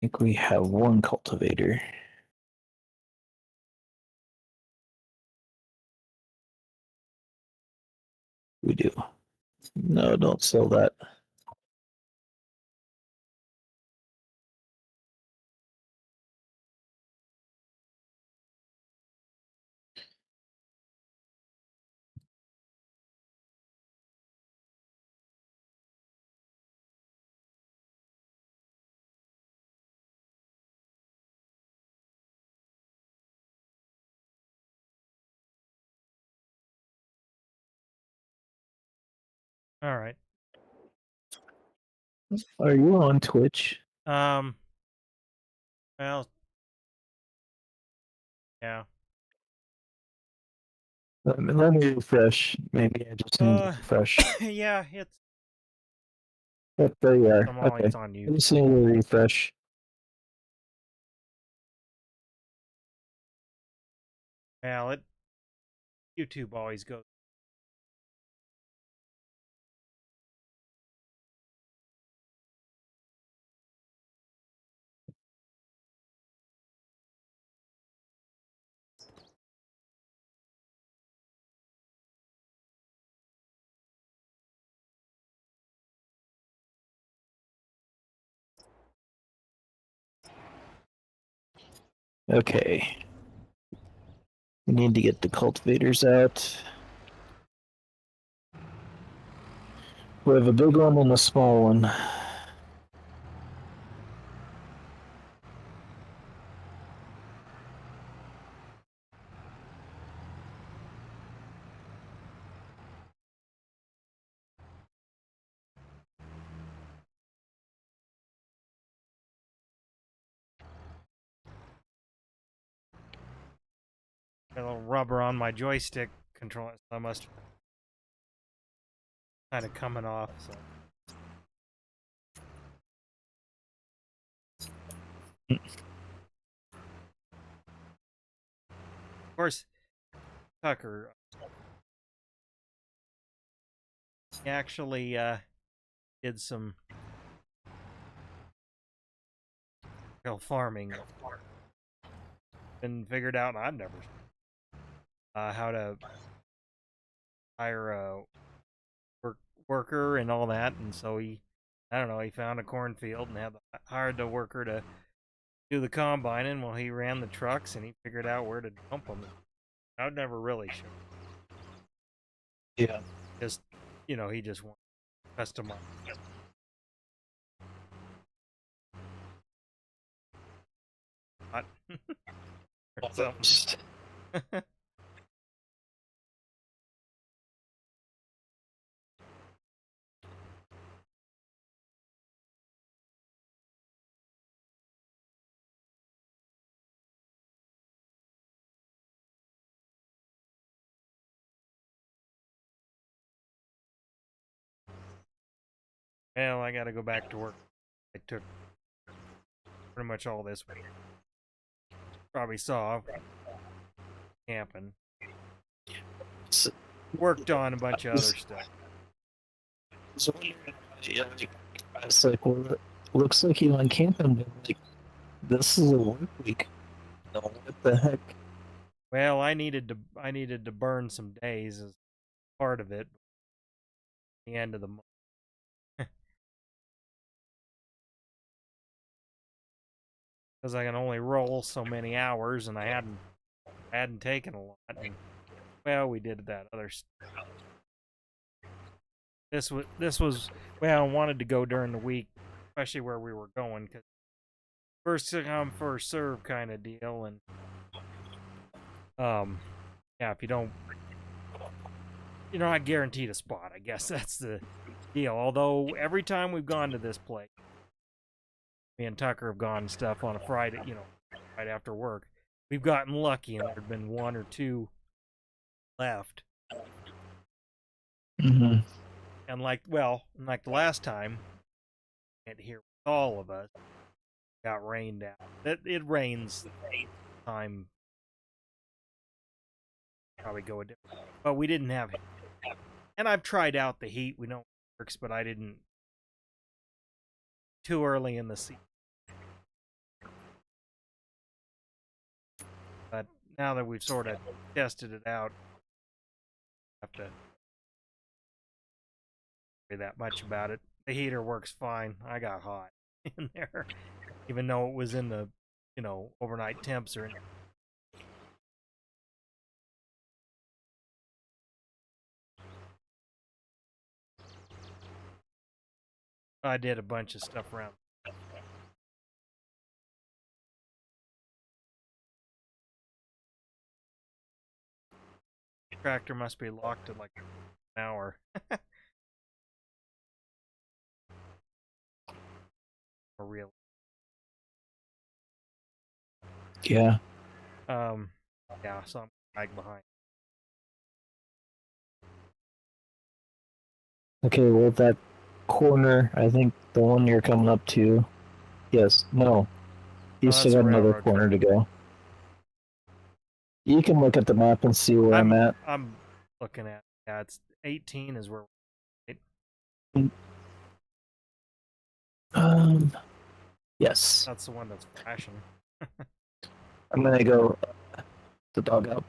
think we have one cultivator. We do. No, don't sell that. All right. Are you on Twitch? Well, yeah. Let me refresh. Maybe I just need to refresh. Yeah, it's Yep, there you are. I'm Okay. always on I YouTube. just need to refresh. Well, YouTube always goes. Okay. We need to get the cultivators out. We have a big one and a small one. Got a little rubber on my joystick controller, so I must kind of coming off. So. Of course, Tucker actually did some farming and figured out, and I've never how to hire a worker and all that, and so I don't know, he found a cornfield and hired the worker to do the combining while he ran the trucks, and he figured out where to dump them. I've never really sure. Yeah. Just he just wanted customized. Not or something. Well, I got to go back to work. I took pretty much all this week. Probably saw camping. Worked on a bunch of other stuff. So yeah, it's like, well, it looks like you went camping, but like, this is a work week. No, what the heck? Well, I needed to burn some days as part of it. The end of the month. Because I can only roll so many hours, and I hadn't taken a lot. And, well, we did that other stuff. This was well, I wanted to go during the week, especially where we were going, because first come first serve kind of deal, and yeah, if you don't, you're not guaranteed a spot. I guess that's the deal. Although every time we've gone to this place, me and Tucker have gone and stuff on a Friday, right after work. We've gotten lucky, and there've been one or two left. Mm-hmm. And like the last time, and here with all of us, got rained out. It rains time. Probably go a different, but we didn't have heat. And I've tried out the heat. We know it works, but I didn't too early in the season. now that we've sort of tested it out, I have to worry that much about it. The heater works fine. I got hot in there, even though it was in the, overnight temps or. I did a bunch of stuff around. The tractor must be locked at like an hour. Or real. Yeah. Yeah, so I'm lag behind. Okay, well, that corner, I think the one you're coming up to. Yes, no. You Oh, still that's a got another railroad corner track. to go. You can look at the map and see where I'm at. I'm looking at. Yeah, it's 18 is where. Right? Yes. That's the one that's flashing. I'm gonna go the dog out.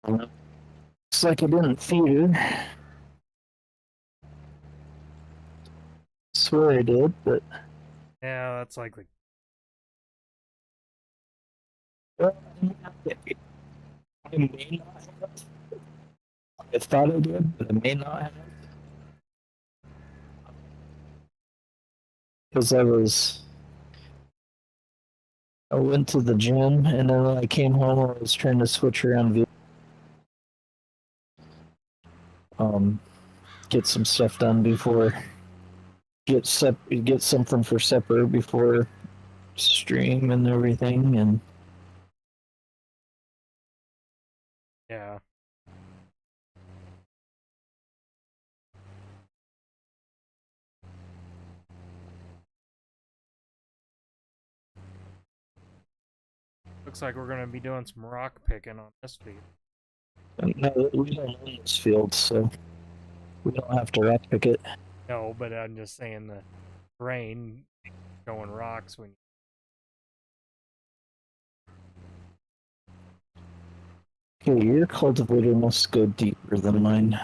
Looks like I didn't feed her. Swear I did, but Yeah, that's likely. well, I may not have. I thought I did, but I may not have. Because I went to the gym and then when I came home, I was trying to switch around, get some stuff done before get something for supper before stream and everything, and Yeah. Looks like we're gonna be doing some rock picking on this feed. no, we don't own this field, so we don't have to rock pick it. No, but I'm just saying the rain going rocks when Okay, your cultivator must go deeper than mine.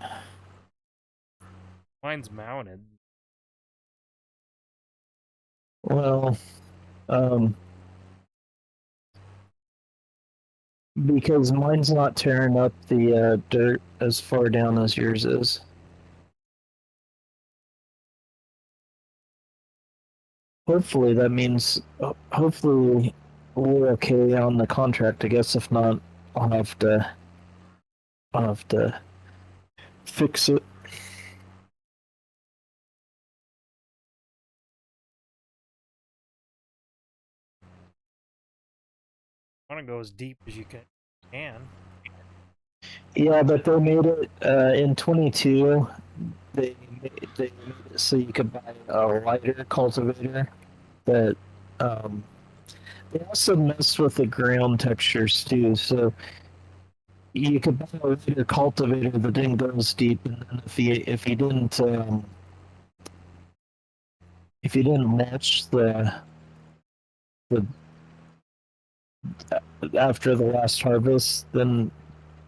mine's mounted. Well, um, because mine's not tearing up the dirt as far down as yours is. Hopefully that means hopefully we're okay on the contract. I guess if not, I'll have to I'll have to fix it. I want to go as deep as you can. Yeah, but they made it in 22. They they made it so you could buy a lighter cultivator that they also mess with the ground textures too. So you could buy a lighter cultivator that didn't go as deep, and then if you didn't match the after the last harvest, then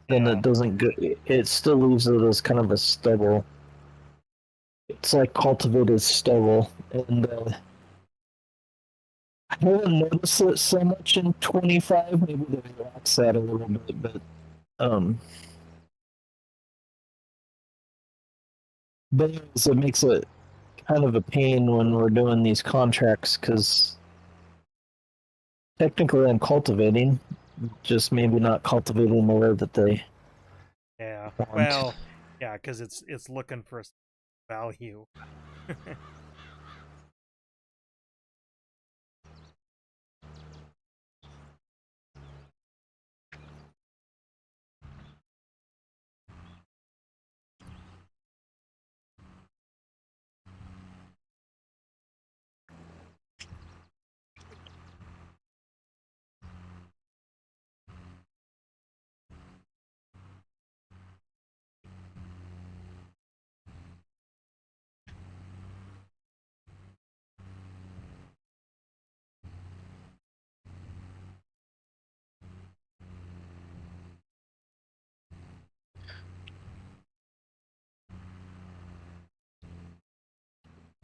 Yeah. it doesn't go. It still leaves it as kind of a stubble. It's like cultivated stubble, and I haven't noticed it so much in 25. Maybe they relax that a little bit, um, but anyways, it makes it kind of a pain when we're doing these contracts because technically I'm cultivating, just maybe not cultivating the way that they Yeah. want. Well, yeah, because it's looking for value.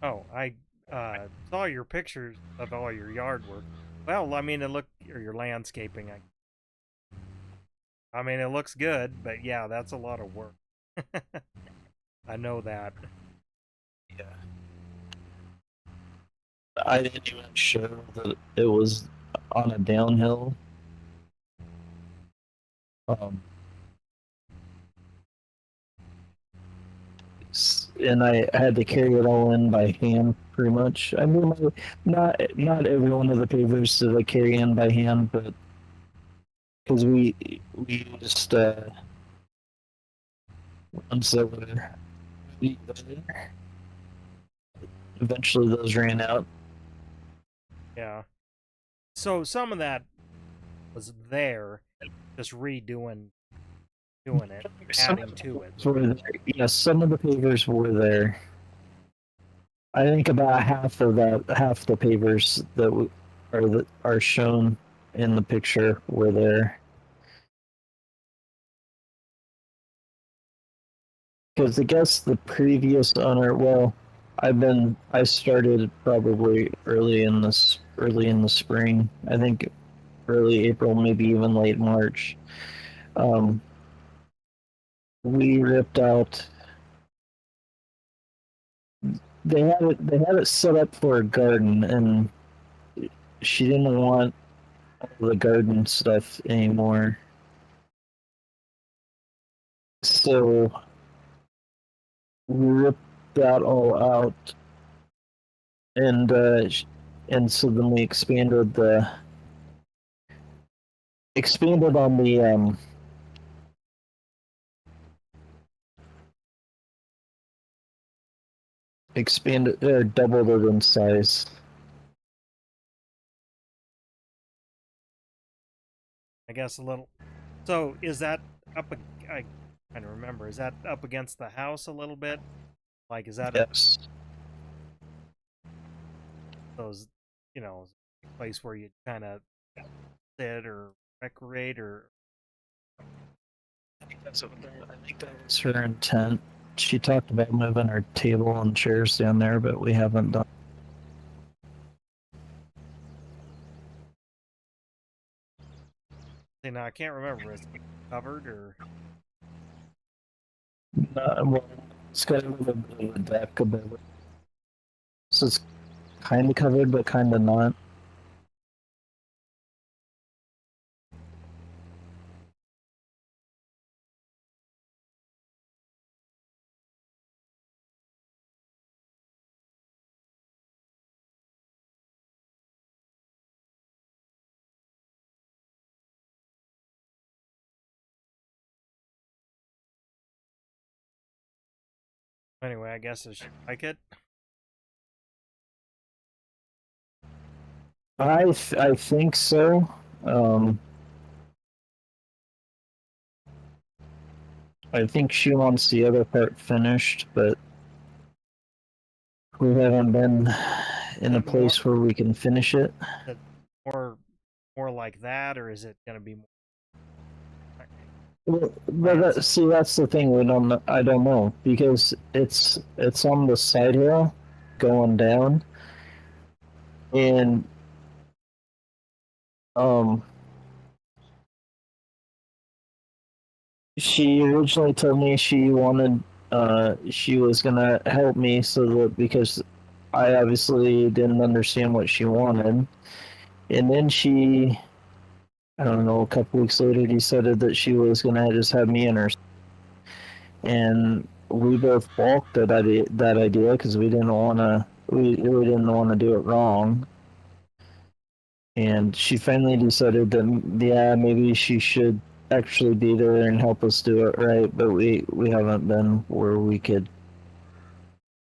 Oh, I saw your pictures of all your yard work. Well, I mean, it look or your landscaping. I mean, it looks good, but yeah, that's a lot of work. I know that. Yeah. I didn't even show that it was on a downhill. Um, and I had to carry it all in by hand, pretty much. I mean, not every one of the pavers did I carry in by hand, but because we used ones that were eventually those ran out. Yeah. So some of that was there, just redoing doing it, Some of adding the to it. pavers were there. Yes, some of the pavers were there. I think about half the pavers that are shown in the picture were there. Because I guess the previous owner, well, I started probably early in the spring. I think early April, maybe even late March. Um, we ripped out. They had it set up for a garden, and she didn't want all the garden stuff anymore. So we ripped that all out, and and so then we expanded on the expanded doubled it in size. I guess a little. So is that up? I kind of remember. Is that up against the house a little bit? Like, is that a Yes. those place where you kind of sit or recreate or I think that was her intent. She talked about moving her table and chairs down there, but we haven't done. I can't remember. Is it covered or Well, it's got a little bit of a deck above it, so it's kind of covered, but kind of not. Anyway, I guess I should like it. I think so. Um, I think she wants the other part finished, but we haven't been in Is a it more, place where we can finish it. is it more, more like that, or is it going to be more Well, plants? see, that's the thing. We don't. I don't know because it's on the side hill, going down, and um, she originally told me she was gonna help me so that because I obviously didn't understand what she wanted, and then I don't know, a couple weeks later decided that she was gonna just have me in her, and we both balked at that idea because we didn't want to do it wrong. And she finally decided that yeah, maybe she should actually be there and help us do it right, but we haven't been where we could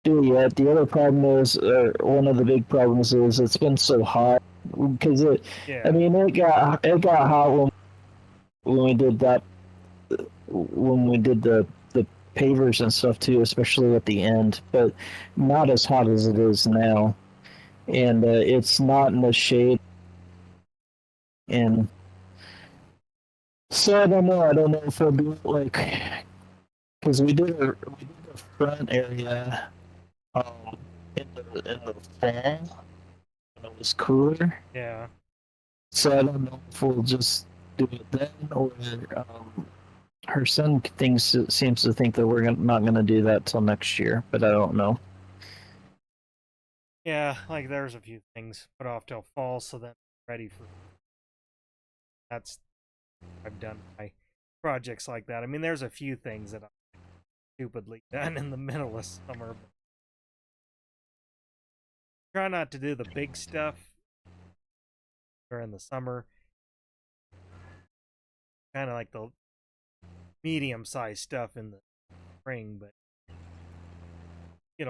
do it yet. The other problem is, one of the big problems is it's been so hot because I Yeah, mean, it got hot when we did that when we did the pavers and stuff too, especially at the end, but not as hot as it is now. And it's not in the shade. And so I don't know. I don't know if it'll be like because we did the front area in the fall when it was cooler. yeah, So I don't know if we'll just do it then or her son seems to think that not gonna do that till next year, but I don't know. yeah. Like there's a few things put off till fall, so then ready for that's I've done my projects like that. I mean, there's a few things that I've stupidly done in the middle of summer. But try not to do the big stuff during the summer. Kind of like the medium-sized stuff in the spring, but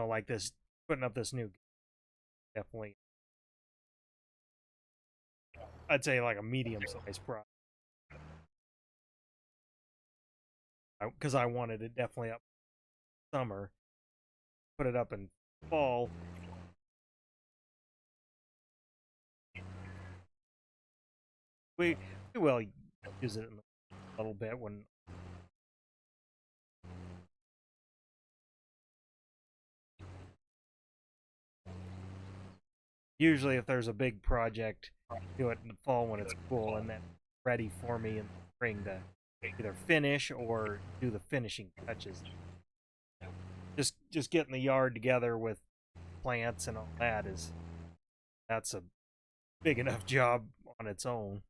like this putting up this new definitely I'd say like a medium-sized project because I wanted it definitely up summer. Put it up in fall. We we will use it in a little bit when usually if there's a big project, do it in the fall when it's cool and then ready for me in the spring to either finish or do the finishing touches. Just getting the yard together with plants and all that that's a big enough job on its own.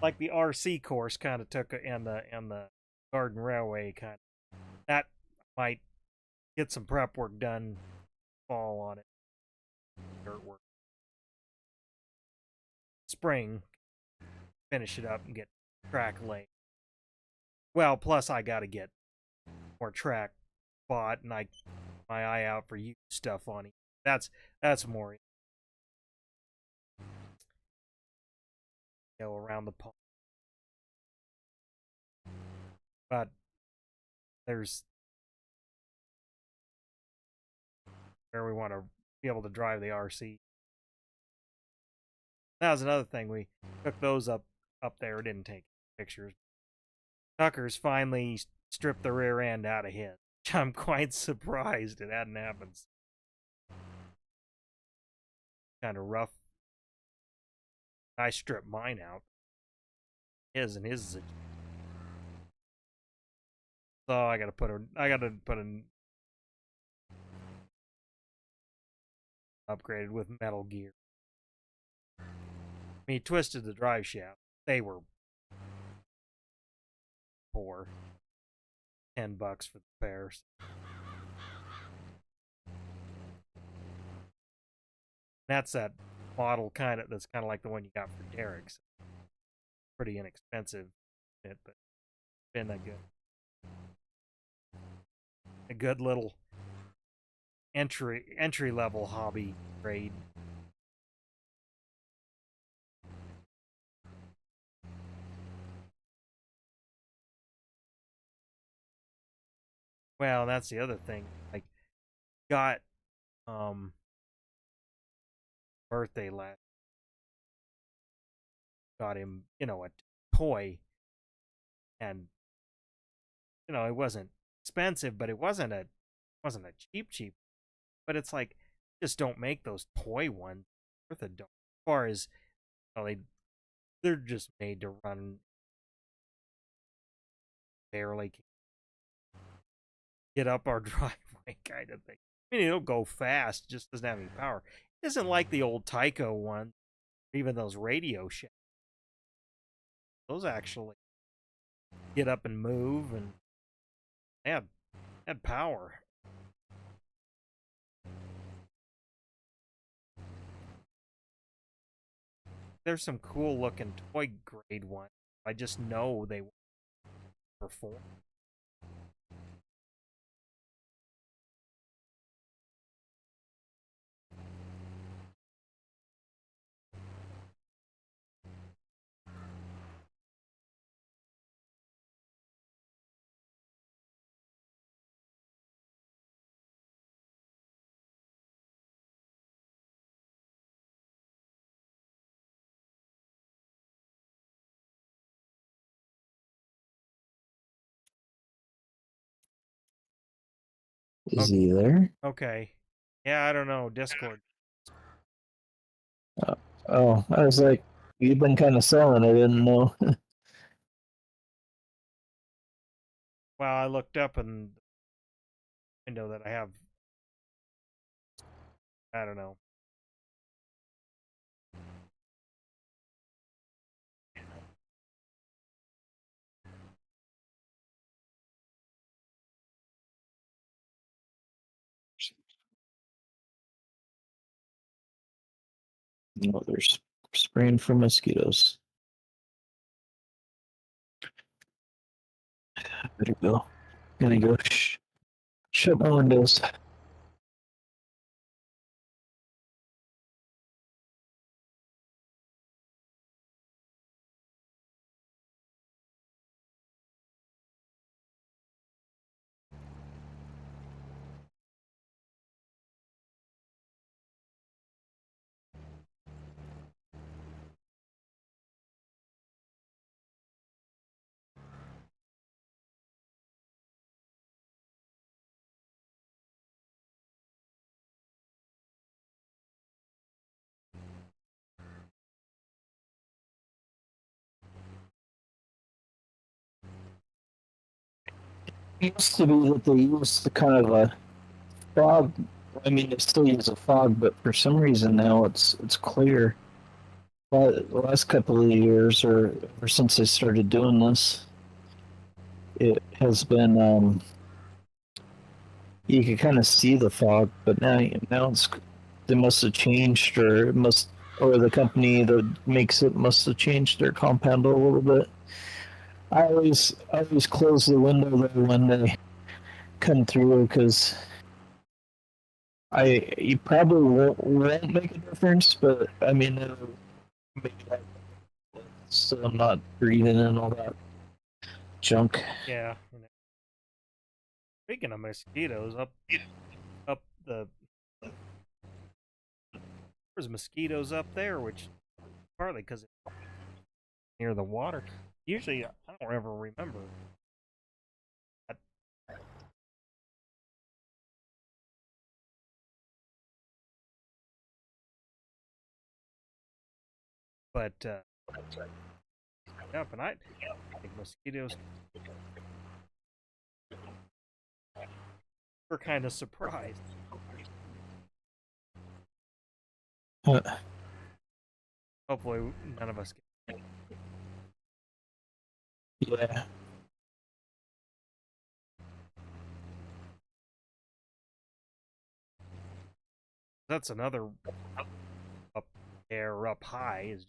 Like the RC course kind of took and the garden railway kind of that might get some prep work done fall on it, dirt work. Spring, finish it up and get track laid. Well, plus I got to get more track bought, and I my eye out for used stuff on it. That's more around the pond. But there's where we want to be able to drive the RC. That was another thing. We took those up there. Didn't take pictures. Tucker's finally stripped the rear end out of his. I'm quite surprised it hadn't happened. Kind of rough. I stripped mine out. His and his is so I gotta put an upgraded with metal gear. I mean, he twisted the drive shaft. They were poor. $10 for the pairs. That's that model that's kind of like the one you got for Derek's. Pretty inexpensive, but been that good. a good little entry level hobby trade. Well, that's the other thing. Like, got birthday last. Got him, a toy, and it wasn't expensive, but it wasn't a cheap. But it's like, just don't make those toy ones worth a dollar. As far as, well, they're just made to run barely get up our driveway kind of thing. I mean, it'll go fast, just doesn't have any power. It isn't like the old Tyco one, even those Radio Shacks. Those actually get up and move, and they had power. There's some cool looking toy grade ones. I just know they won't perform. Is he there? Okay. Yeah, I don't know. Discord. Oh, I was like, you've been kind of selling. I didn't know. Well, I looked up and window that I have. I don't know. No, they're spraying for mosquitoes. Better go. Gonna go shut my windows. It used to be that they used the kind of a fog. I mean, they still use a fog, but for some reason now it's clear. But the last couple of years, or ever since they started doing this, it has been you can kind of see the fog, but now it's they must have changed, or the company that makes it must have changed their compound a little bit. I always close the window there when they come through because you probably won't make a difference, but I mean it'll make it so I'm not breathing in all that junk. Yeah. Speaking of mosquitoes, up there's mosquitoes up there, which partly because it's near the water. Usually, I don't ever remember that. But up, and I think mosquitoes were kind of surprised. Uh, Hopefully, none of us get. yeah. That's another up there, up high is.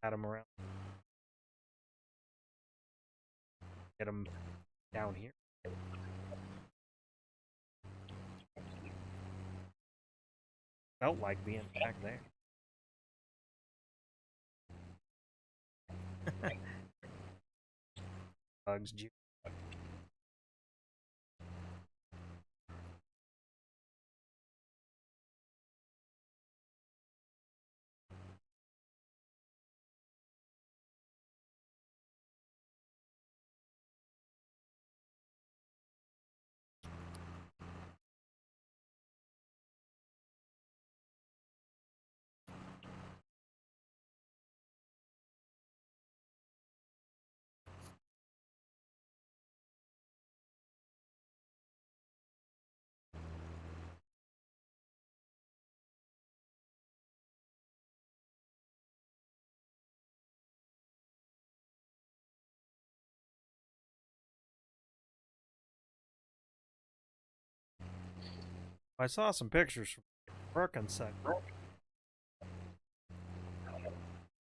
pat them around. Get them down here. Felt like being back there. Bugs, juice. I saw some pictures from work and such.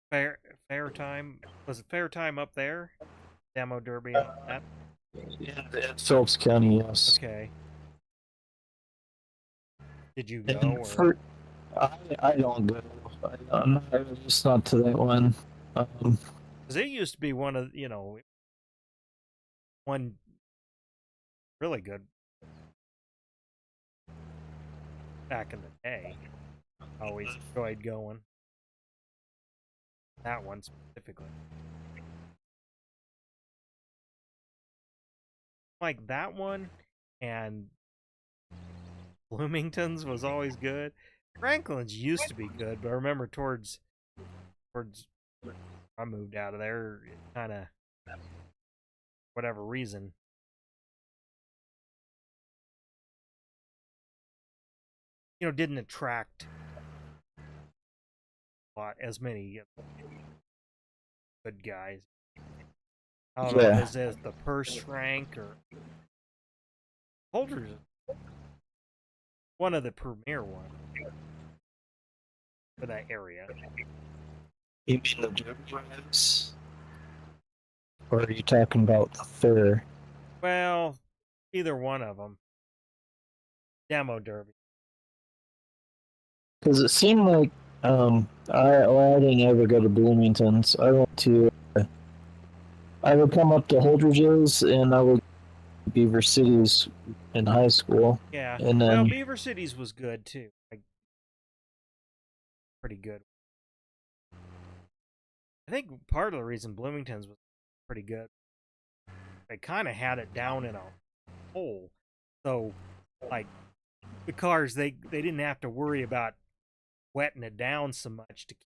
Fair time, was it fair time up there? Demo derby and all that. Yeah, in Phillips County, yes. Okay. Did you go? And Or? I don't go. I'm just not to that one. Because it used to be one of one really good back in the day. Always enjoyed going. That one specifically. Like that one and Bloomington's was always good. Franklin's used to be good, but I remember towards I moved out of there, it kind of whatever reason. Didn't attract a lot as many good guys. I don't know, is it the purse rank or Holders? One of the premier ones for that area. You mean the Derby drives? Or are you talking about the fair? Well, either one of them. Demo derby. Because it seemed like I didn't ever go to Bloomington's. I went to I would come up to Holdridge's and I would Beaver Cities in high school. Yeah. And then well, Beaver Cities was good too. Like, pretty good. I think part of the reason Bloomington's was pretty good, they kind of had it down in a hole. So, like, the cars, they didn't have to worry about wetting it down so much to keep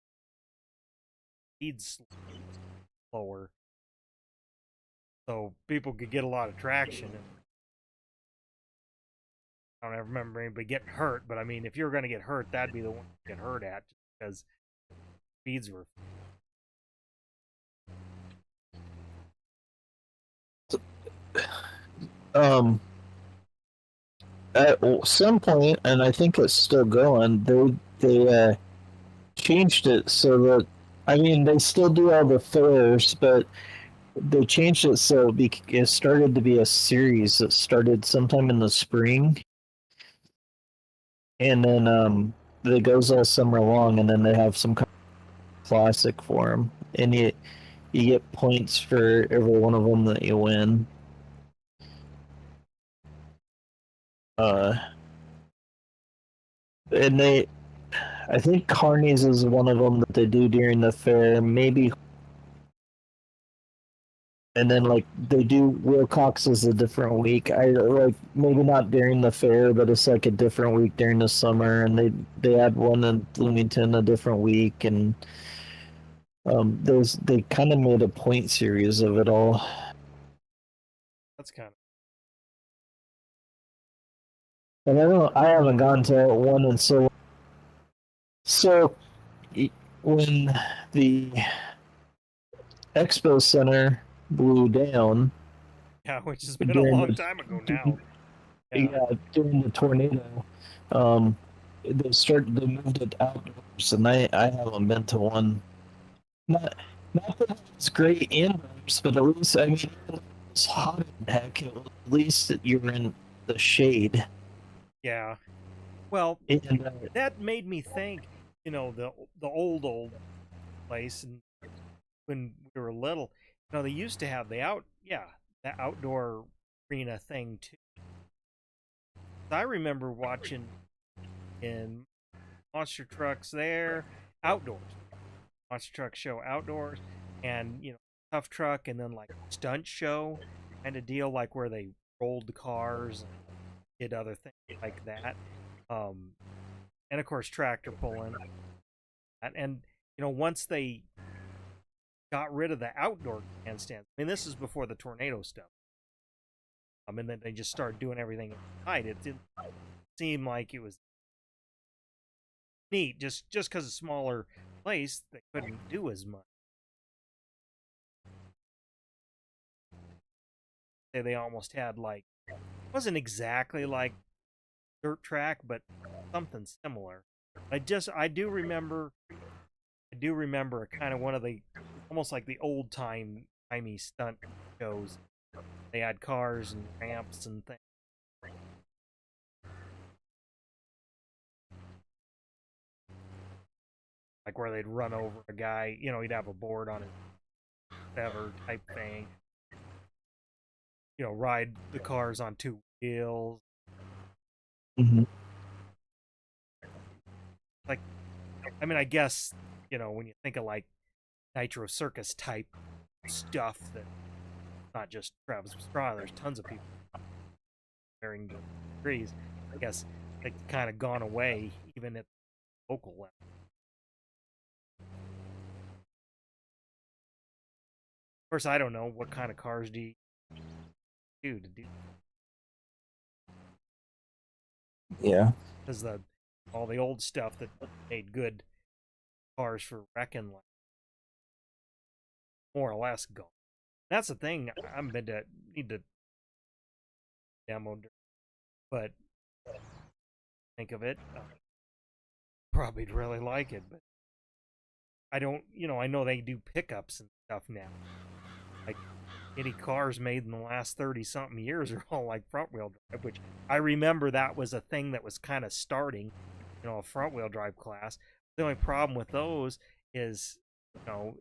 speeds slower. So people could get a lot of traction. And I don't ever remember anybody getting hurt, but I mean, if you were going to get hurt, that'd be the one to get hurt at, just because speeds were. At some point, and I think it's still going, they changed it so that they still do all the fairs, but they changed it so it started to be a series that started sometime in the spring, and then it goes all summer long, and then they have some kind of classic for them, and you get points for every one of them that you win. And I think Carney's is one of them that they do during the fair, maybe. And then like they do Wilcox is a different week. I like maybe not during the fair, but it's like a different week during the summer. And they had one in Bloomington a different week, and they kind of made a point series of it all. That's kind of. And I haven't gone to one in so. So when the Expo Center blew down. Yeah, which has been a long time ago now. Yeah, during the tornado, they moved it outdoors, and I haven't been to one Not not that it's great indoors, but at least I mean, even though it's hot as heck, at least you're in the shade. Yeah. Well, And that made me think, the old place, and when we were little, they used to have the outdoor arena thing too. I remember watching in monster trucks there, outdoors, monster truck show outdoors, and tough truck, and then like stunt show kind of deal, like where they rolled the cars and did other things like that. Um, and of course tractor pulling, and once they got rid of the outdoor grandstands, I mean this is before the tornado stuff. And then they just started doing everything inside. It didn't seem like it was neat, just because a smaller place they couldn't do as much. They almost had like, wasn't exactly like dirt track, but something similar. I do remember kind of one of the, almost like the old timey stunt shows. They had cars and ramps and things, like where they'd run over a guy. He'd have a board on his whatever type thing. Ride the cars on two wheels. mhm. Like, I mean, I guess when you think of like Nitro Circus type stuff, that not just Travis Pastrana. There's tons of people varying degrees. I guess they've kind of gone away, even at the local level. Of course, I don't know what kind of cars do you do to do, Yeah. because the all the old stuff that made good cars for wrecking, like, more or less gone. That's the thing. I'm been to need to demo, but think of it, probably really like it. But I don't. I know they do pickups and stuff now. Like any cars made in the last 30 something years are all like front wheel drive, which I remember that was a thing that was kind of starting, a front wheel drive class. The only problem with those is, you know,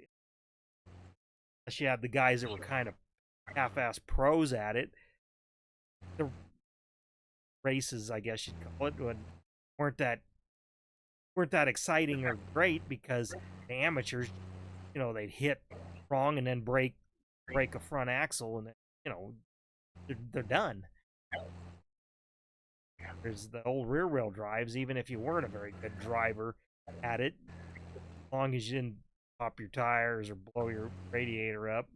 unless you had the guys that were kind of half-ass pros at it, the races, I guess you'd call it, weren't that weren't that exciting or great, because the amateurs, they'd hit wrong and then break a front axle, and then, they're done. There's the old rear wheel drives. Even if you weren't a very good driver at it, as long as you didn't pop your tires or blow your radiator up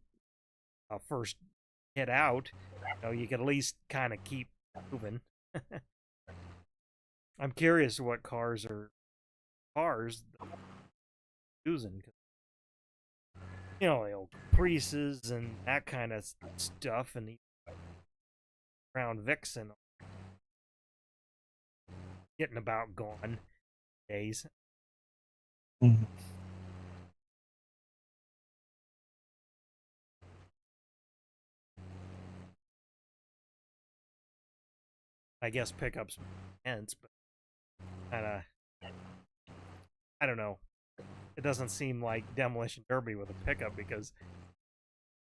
first hit out, you could at least kind of keep moving. I'm curious what cars using. The old Caprices and that kind of stuff, and the Crown Vixen getting about gone days. Mhm. I guess pickups hence, but kind of, I don't know. It doesn't seem like Demolition Derby with a pickup, because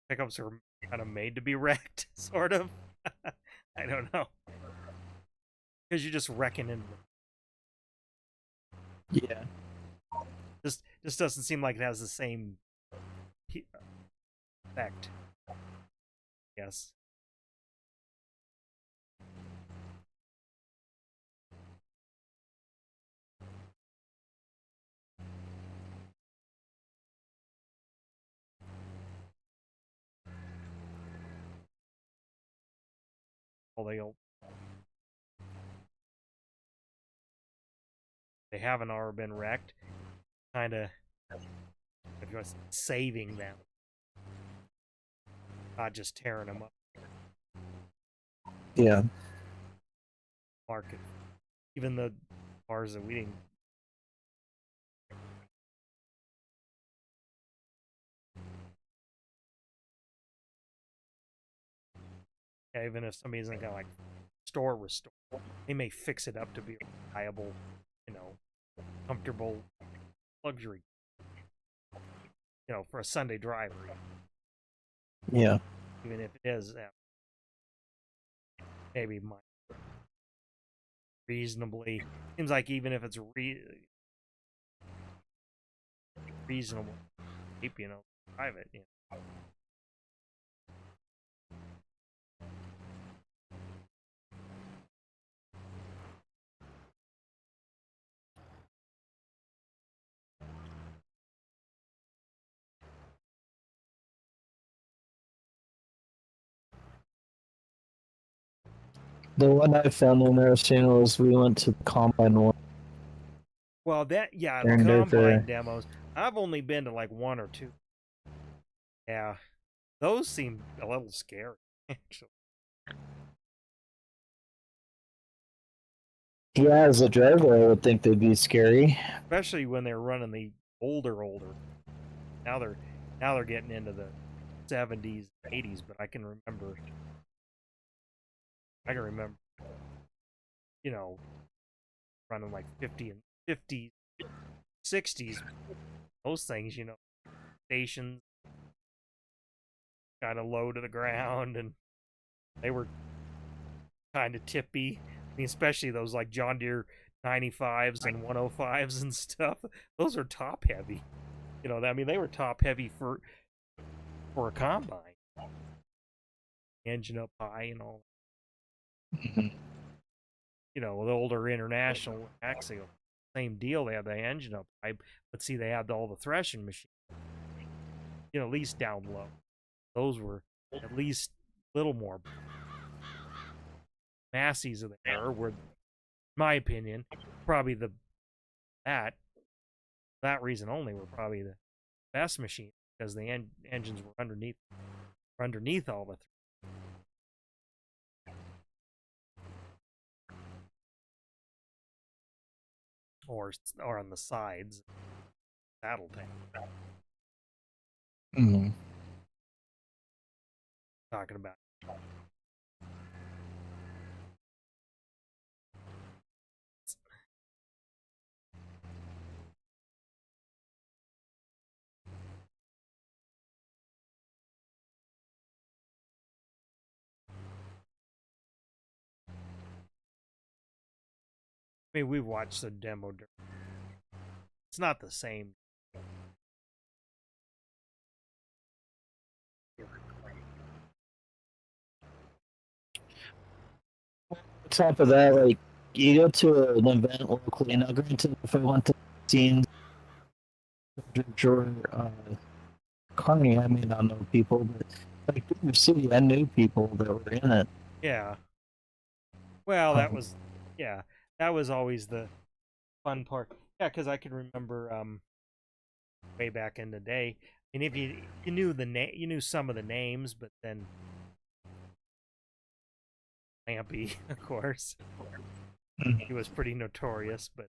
pickups are kind of made to be wrecked, sort of. I don't know, because you're just wrecking into them. Yeah. Just doesn't seem like it has the same effect. Yes. Well, they haven't already been wrecked. Kind of just saving them, not just tearing them up. Yeah. Market. Even the cars that we didn't Yeah, even if somebody isn't gonna like restore, they may fix it up to be a reliable, you know, comfortable luxury, for a Sunday driver. Yeah. Even if it is maybe reasonably, seems like even if it's reasonable, private, The one I found interesting was we went to the combine one. Well, the Turned combine over. demos. I've only been to like one or two. Yeah, those seem a little scary, actually. Yeah, as a driver, I would think they'd be scary. Especially when they're running the older. Now they're getting into the 70s, 80s. But I can remember, you know, running like 50s, 60s. Those things, stations kind of low to the ground, and they were kind of tippy. I mean, especially those like John Deere 95s and 105s and stuff. Those are top heavy. I mean, they were top heavy for a combine. Engine up high and all. Mhm. The older International Axial, same deal. They had the engine up high, but see, they had all the threshing machines. At least down low. Those were at least a little more. Massies of the era were, in my opinion, probably that that reason only were probably the best machines because the engines were underneath all the or on the sides, saddle tank. Mhm. Talking about. I mean, we've watched the demo. It's not the same. On top of that, like you go to an event locally. Now, granted, if I went to scenes or Carney, I may not know people, but like Bigger City, I knew people that were in it. Yeah. Well, Um, that was always the fun part. Yeah, because I can remember way back in the day. And if you knew you knew some of the names, but then Lampy, of course, he was pretty notorious. But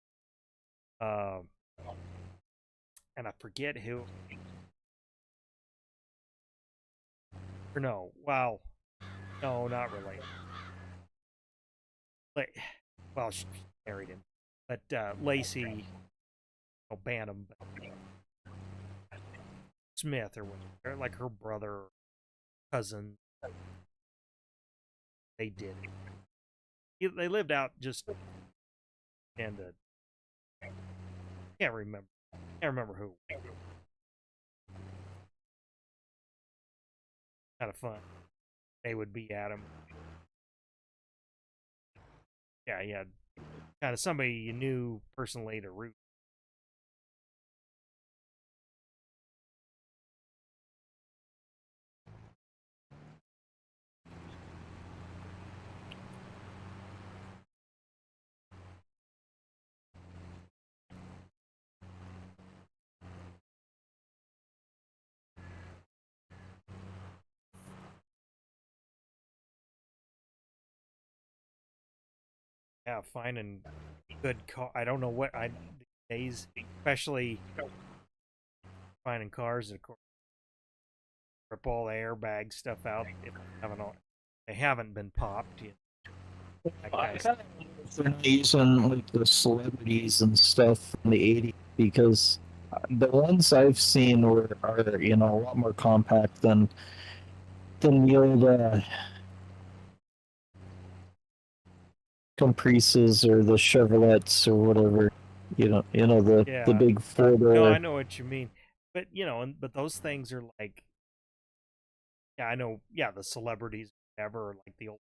um, and I forget who. Or no, wow, no, not really. Like, well, she married him, but Lacey, Bantam Smith or whatever, like her brother, or cousin, they did. They lived out just and can't remember. Can't remember who. Kind of fun. They would be at him. Yeah. Kind of somebody you knew personally to root. Yeah, finding good car. I don't know what I these days, especially finding cars that rip all the airbag stuff out if they haven't they haven't been popped. That I guy's kind of wonder if they're not using like the celebrities and stuff from the '80s because the ones I've seen are a lot more compact than the old Caprices or the Chevrolets or whatever. The yeah. big four No, I door. know what you mean, but but those things are like, yeah, I know, yeah, the celebrities, whatever, like the old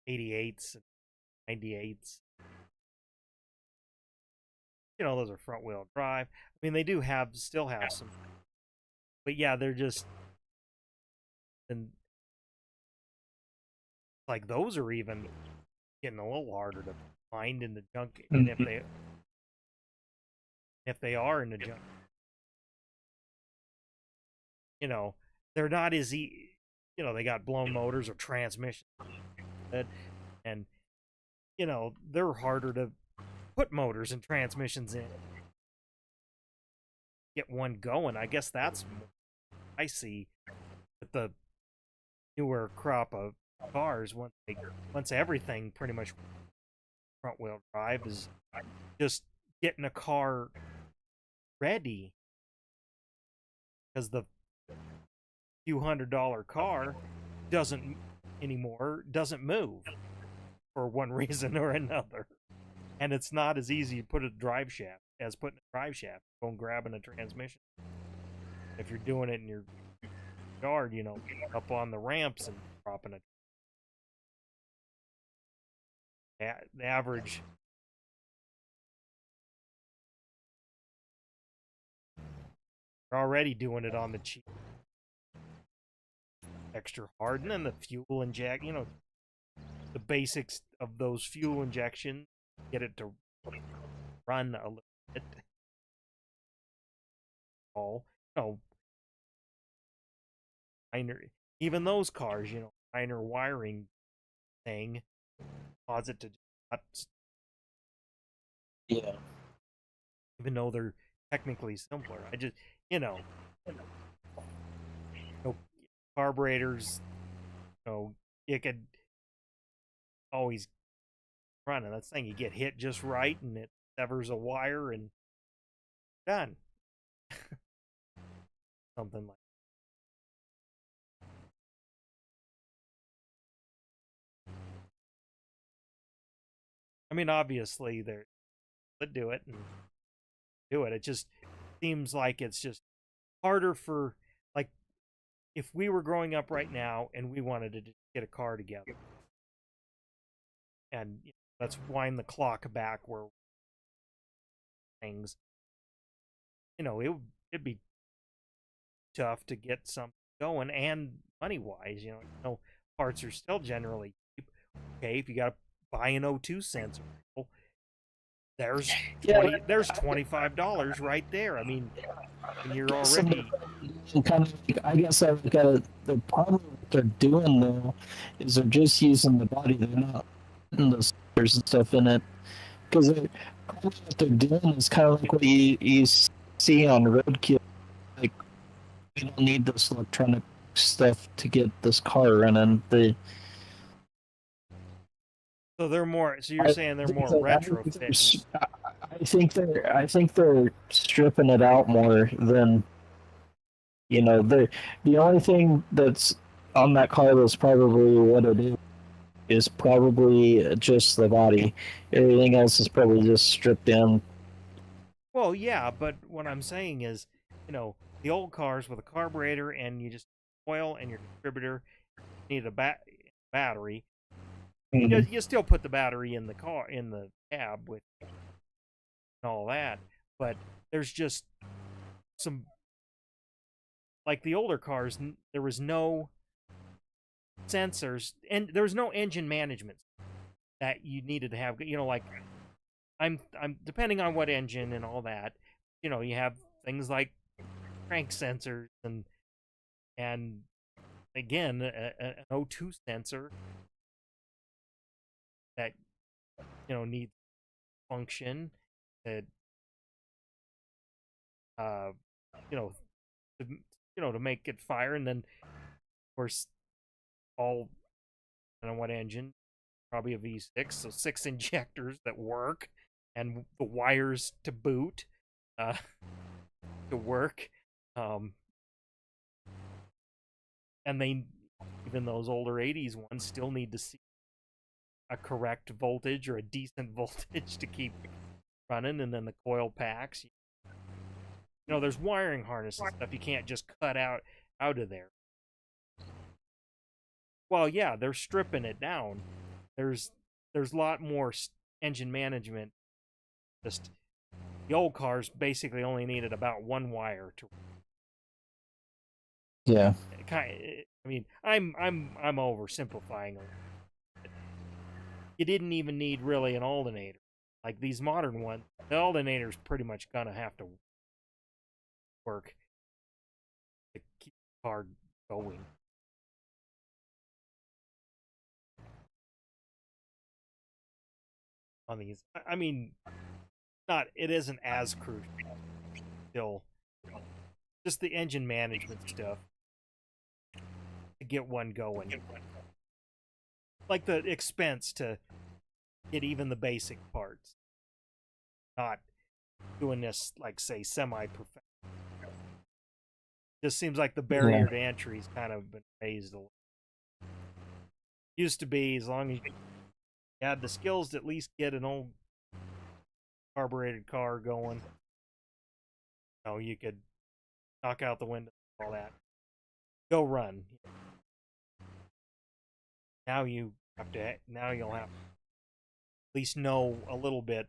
88s and 98s. Those are front wheel drive. I mean, they do still have some, but yeah, they're just, and like those are even getting a little harder to find in the junk, and if Mhm. they are in the junk, you know, they're not as they got blown motors or transmission, and they're harder to put motors and transmissions in, get one going. I guess that's more I see with the newer crop of cars. Once everything pretty much front wheel drive is just getting a car ready, because the few $100 car doesn't move for one reason or another, and it's not as easy to put a drive shaft as putting a drive shaft, going grabbing a transmission. If you're doing it in your yard, up on the ramps and dropping it. The average, they're already doing it on the cheap, extra hard, and then the fuel inject, the basics of those fuel injections, get it to run a little bit. All, you know, minor, even those cars, minor wiring thing cause it to not, Yeah. even though they're technically simpler. I just, you know, carburetors, you could always run it. That's the thing, you get hit just right and it severs a wire and done. Something like, I mean, obviously they're to do it and do it. It just seems like it's just harder for, like, if we were growing up right now and we wanted to just get a car together and let's wind the clock back where things, it'd be tough to get something going, and money wise, parts are still generally cheap. Okay, if you got to buy an O2 sensor, well, there's Yeah. there's $25 right there. I mean, when you're Guess some already, kind of like, I guess I look at it. The problem what they're doing though is they're just using the body. They're not putting the sensors and stuff in it because what they're doing is kind of like what you see on roadkill. Like we don't need this electronic stuff to get this car running. so they're more, so you're I saying they're think more that retrofitting. I think they're stripping it out more than the only thing that's on that car that's probably what it is probably just the body. Everything else is probably just stripped down. Well, yeah, but what I'm saying is, the old cars with a carburetor and you just oil and your distributor need a battery. Mm-hmm. You still put the battery in the car, in the cab with all that, but there's just some, like the older cars, there was no sensors and there was no engine management that you needed to have. Like, I'm depending on what engine and all that. You have things like crank sensors and again an O2 sensor that needs function that uh you know to, to make it fire, and then of course all don't know what engine, probably a V6, so 6 injectors that work, and the wires to boot to work. And they, even those older 80s ones, still need to see a correct voltage or a decent voltage to keep running, and then the coil packs. You know, there's wiring harnesses and stuff you can't just cut out of there. Well, yeah, they're stripping it down. There's a lot more engine management. Just the old cars basically only needed about one wire to. Yeah. I mean, I'm oversimplifying. You didn't even need really an alternator. Like these modern ones, the alternator's pretty much gonna have to work to keep the car going. On these, I mean, it isn't as crucial still. Just the engine management stuff to get one going. Like the expense to get even the basic parts. Not doing this, like, say, semi-professional. Just seems like the barrier to entry's kind of been raised a little. Used to be, as long as you had the skills to at least get an old carbureted car going, you know, you could knock out the window, all that. Go run. Now you'll have to at least know a little bit.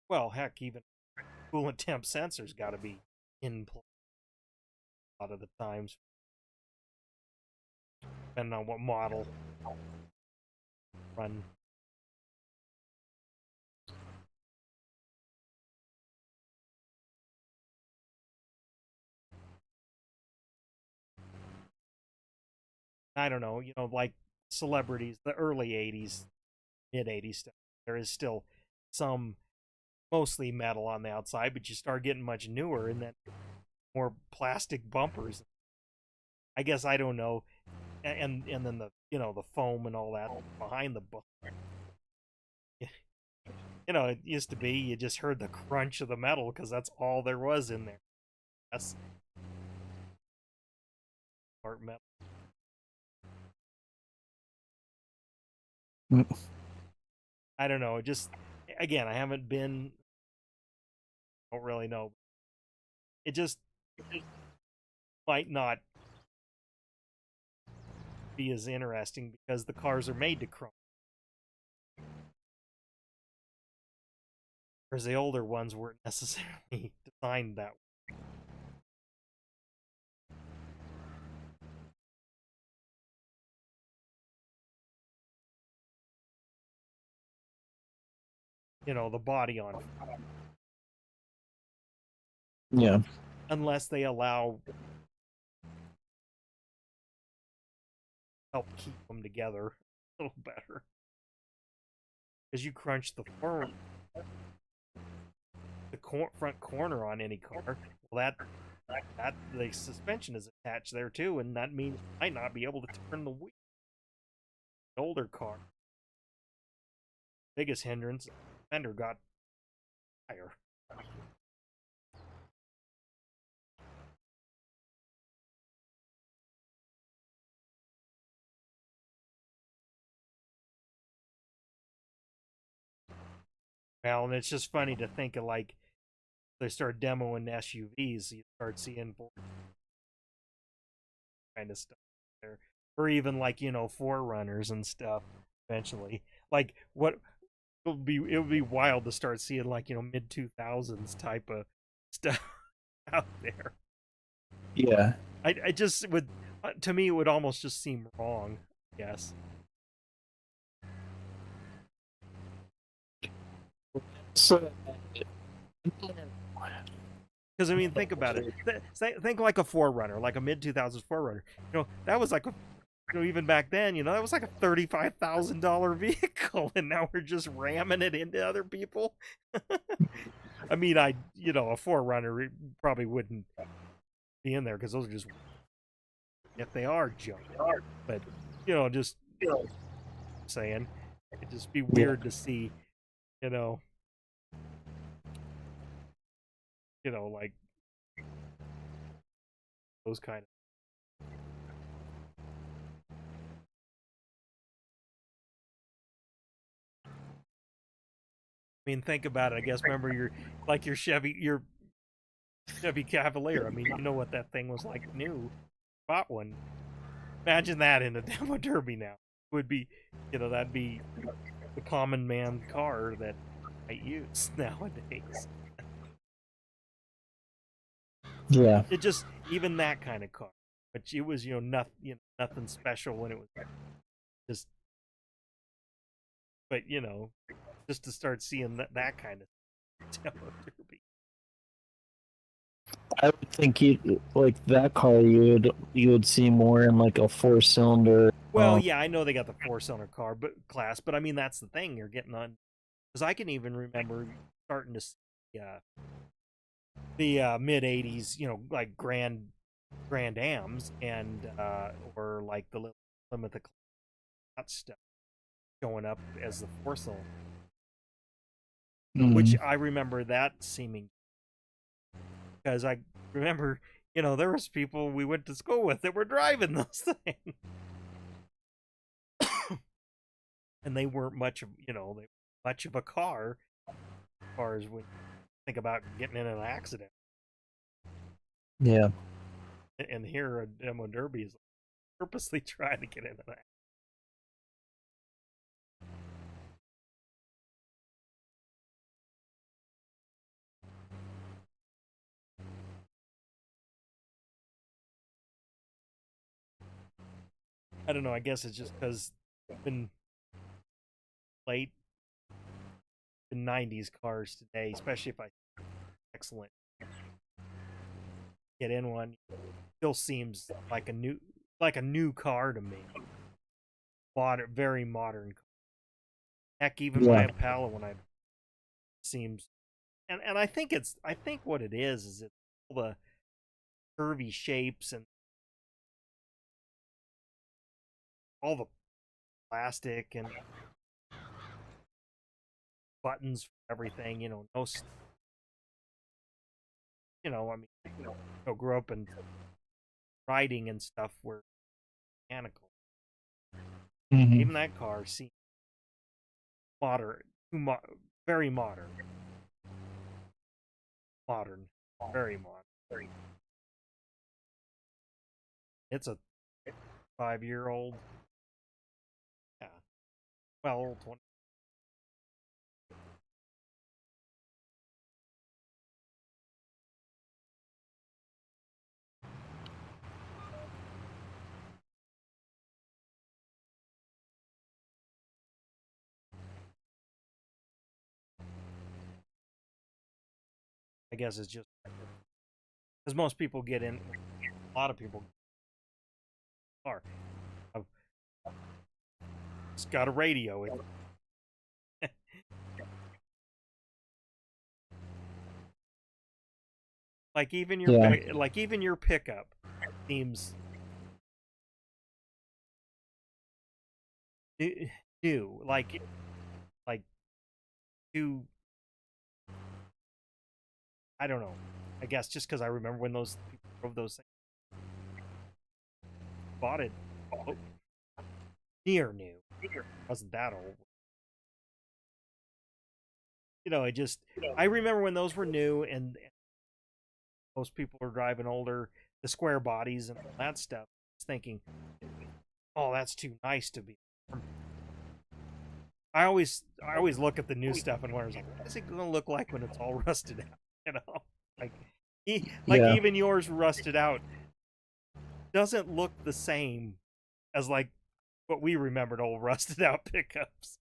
Well, heck, even coolant temp sensors got to be in place a lot of the times, depending on what model run. I don't know, you know, like celebrities, the early 80s, mid 80s stuff, there is still some mostly metal on the outside, but you start getting much newer and then more plastic bumpers. I guess, I don't know. And then the, you know, the foam and all that behind the bumper. You know, it used to be you just heard the crunch of the metal because that's all there was in there. That's part metal. I don't know. Just, again, I haven't been. Don't really know. It just might not be as interesting because the cars are made to crunch. Whereas the older ones weren't necessarily designed that way. You know, the body on. Yeah. Unless they allow help keep them together a little better. Because you crunch the front corner on any car, well, that the suspension is attached there too, and that means you might not be able to turn the wheel. The older car, biggest hindrance, the fender got higher. Well, and it's just funny to think of, like, they start demoing SUVs, you start seeing kind of stuff there, or even, like, you know, Forerunners and stuff. Eventually, like, what it would be wild to start seeing, like, you know, mid 2000s type of stuff out there. Yeah. I just would, to me, it would almost just seem wrong. Yes. So, Because, I mean, think about it. Think like a Forerunner, like a mid 2000s Forerunner. You know, that was like a, you know, even back then, you know, that was like a $35,000 vehicle, and now we're just ramming it into other people. I mean, a Forerunner probably wouldn't be in there because those are just, if they are junk. But just saying, it'd just be Yeah. weird to see, you know, like those kind of. I mean, think about it. I guess remember your Chevy Cavalier. I mean, you know what that thing was like new. Bought one. Imagine that in a demo derby now. It would be, that'd be the common man car that I use nowadays. Yeah. It just even that kind of car, but it was nothing special when it was just, but just to start seeing that kind of demo derby. I would think you like that car. You would see more in like a 4 cylinder. Well, yeah, I know they got the 4-cylinder car, but class, but I mean that's the thing you're getting on, because I can even remember starting to see the mid '80s, like Grand Ams and or like the little Plymouth stuff showing up as the 4-cylinder, which Mhm. I remember that seeming, because I remember there was people we went to school with that were driving those things, and they weren't much of much of a car as far as when you think about getting in an accident. Yeah. And here a demo derby is purposely trying to get into that. I don't know. I guess it's just because been late the '90s cars today, especially if I excellent get in one, still seems like a new car to me. Modern, very modern. Heck, even my Yeah. Impala when I seems, and I think what it is it's all the curvy shapes and all the plastic and buttons for everything. No, I mean, grew up in riding and stuff were mechanical. Hmm. Even that car seems modern, very modern, very modern. It's a 5-year-old. Yeah, well, 20. I guess it's just because most people get in. A lot of people are. It's got a radio. Yeah. Like even your pickup seems new. Like too. I don't know. I guess just because I remember when those people drove those things, bought it oh, near new. It wasn't that old. I just I remember when those were new and most people are driving older, the square bodies and all that stuff. I was thinking, oh, that's too nice to be. I always look at the new stuff and wonder, like, what is it going to look like when it's all rusted out? Like like Yeah. even yours rusted out doesn't look the same as like what we remembered old rusted out pickups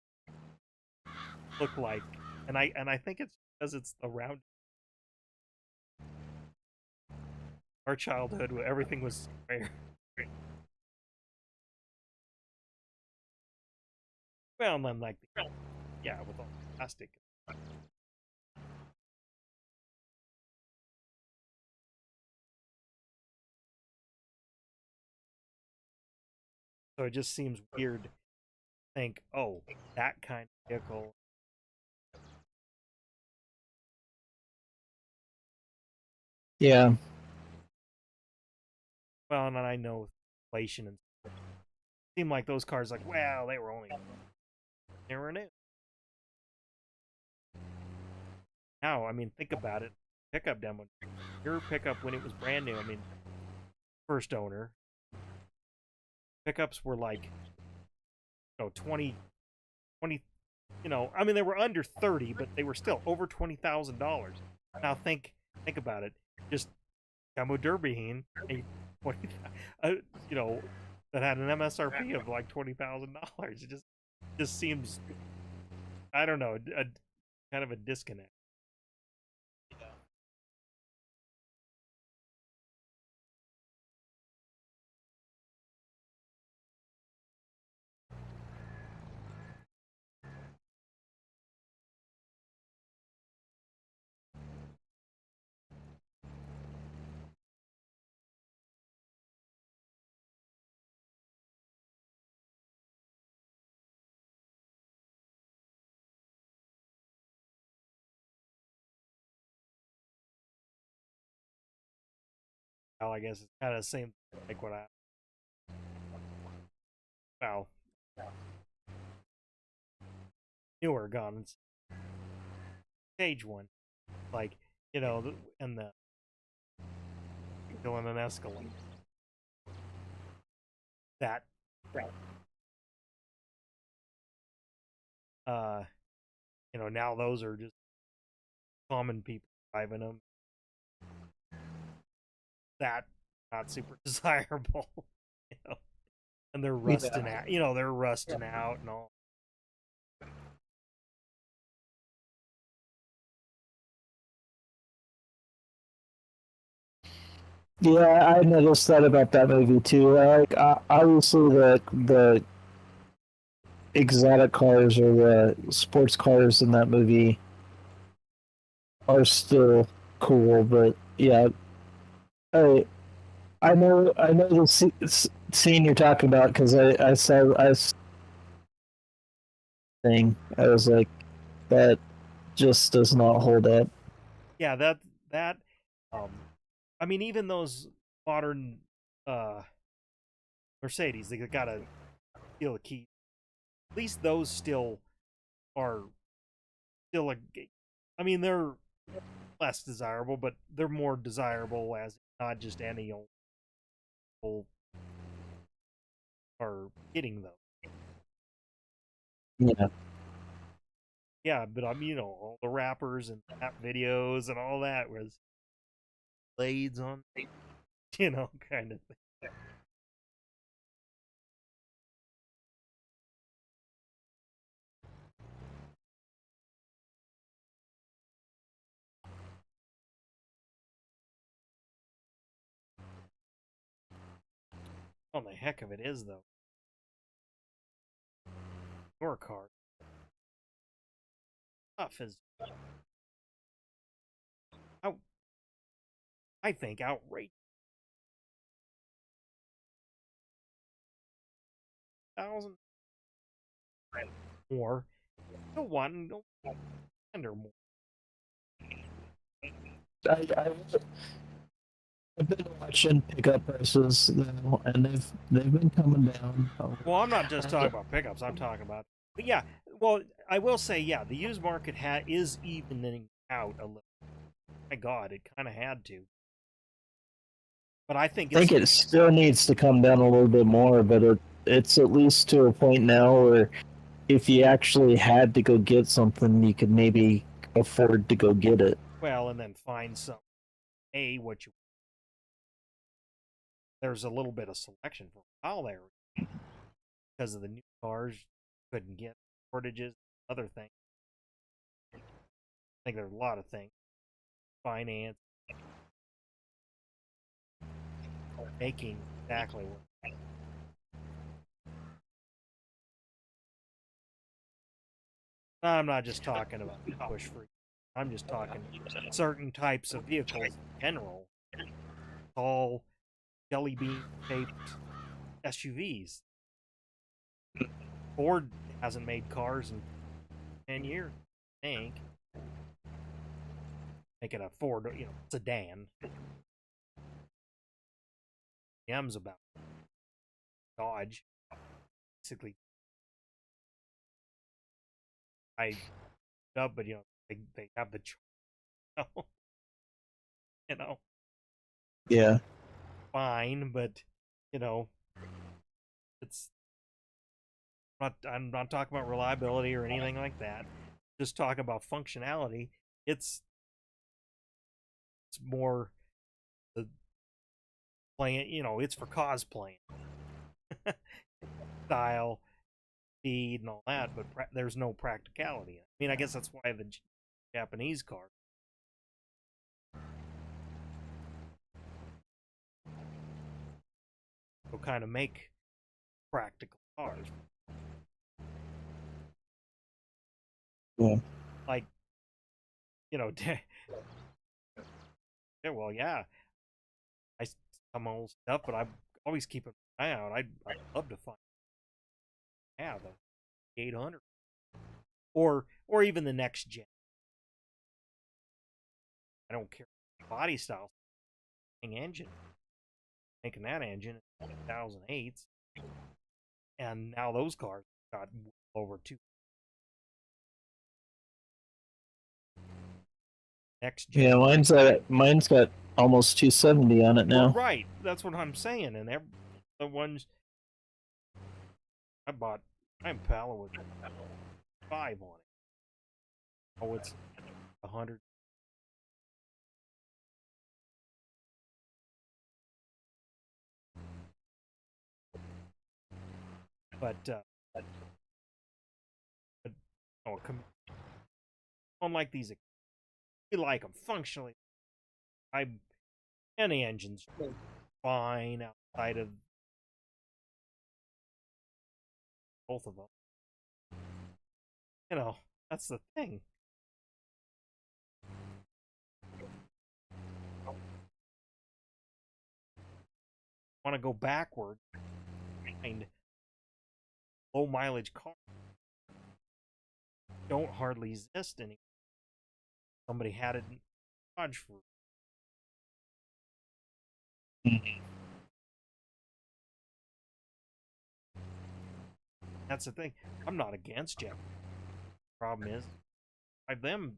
look like, and I think it's because it's around our childhood where everything was square. Well, and then like yeah, with all the plastic. So it just seems weird to think, oh, that kind of vehicle. Yeah. Well, and I know inflation and stuff. It seemed like those cars, like, well, they were new. Now, I mean, think about it. Pickup demo. Your pickup when it was brand new, I mean, first owner, pickups were like, 20, I mean, they were under 30, but they were still over $20,000. Now think about it. Just Camo Derbyheen, a 20, you know, that had an MSRP of like $20,000. It just seems, I don't know, kind of a disconnect. Well, I guess it's kind of the same like what well, newer guns, stage one, like, and the going an Escalade. That, uh, now those are just common people driving them. That not super desirable, you know, and they're rusting out. They're rusting out and all. Yeah, I noticed that about that movie too. Like, obviously, the exotic cars or the sports cars in that movie are still cool, but yeah, I I know the scene you're talking about because I saw thing. I was like, that just does not hold up. Yeah, that um, I mean, even those modern uh Mercedes, they got to steal a key. At least those still are still a. I mean, they're less desirable, but they're more desirable as not just any old people are getting them. Yeah, Yeah, but all the rappers and rap videos and all that was blades on, kind of thing. Oh, the heck of it is though. Your car stuff is out. I think outrageous. 1,000 more. No one, no under more. I I've been watching pickup prices though, and they've been coming down. Well, I'm not just talking about pickups. I'm talking about, but yeah. Well, I will say, yeah, the used market is evening out a little. My God, it kind of had to. But I think I think it still needs to come down a little bit more, but it's at least to a point now where if you actually had to go get something, you could maybe afford to go get it. well, and then find some what you. There's a little bit of selection for a while there because of the new cars couldn't get shortages, other things. I think there's a lot of things. Finance, making exactly what. I'm not just talking about push free. I'm just talking certain types of vehicles in general. Tall, jelly bean shaped SUVs. Ford hasn't made cars in 10 years, I think. Making a Ford, sedan. GM's about Dodge. Basically, I up, but they have the you know, Yeah. fine, but you know, it's I'm not talking about reliability or anything like that. Just talking about functionality. It's more the playing, it's for cosplaying, style, speed, and all that. But there's no practicality. I mean, I guess that's why the Japanese cars will kind of make practical cars. Yeah. Like, yeah, well, yeah, I some old stuff, but I'm always keeping an eye out. I'd love to find the 800 or even the next gen. I don't care body style, engine, making that engine in 2008, and now those cars got over two. Next Yeah, gen. mine's got almost 270 on it Well, now. right, that's what I'm saying. And the ones I bought, I'm Impala with 5 on it. Oh, it's 100. But oh, unlike these, we like them functionally. And the engine's fine outside of both of them. That's the thing. Want to go backward and low mileage cars don't hardly exist anymore. Somebody had it in Dodge for. That's the thing. I'm not against Jeff. Problem is, drive them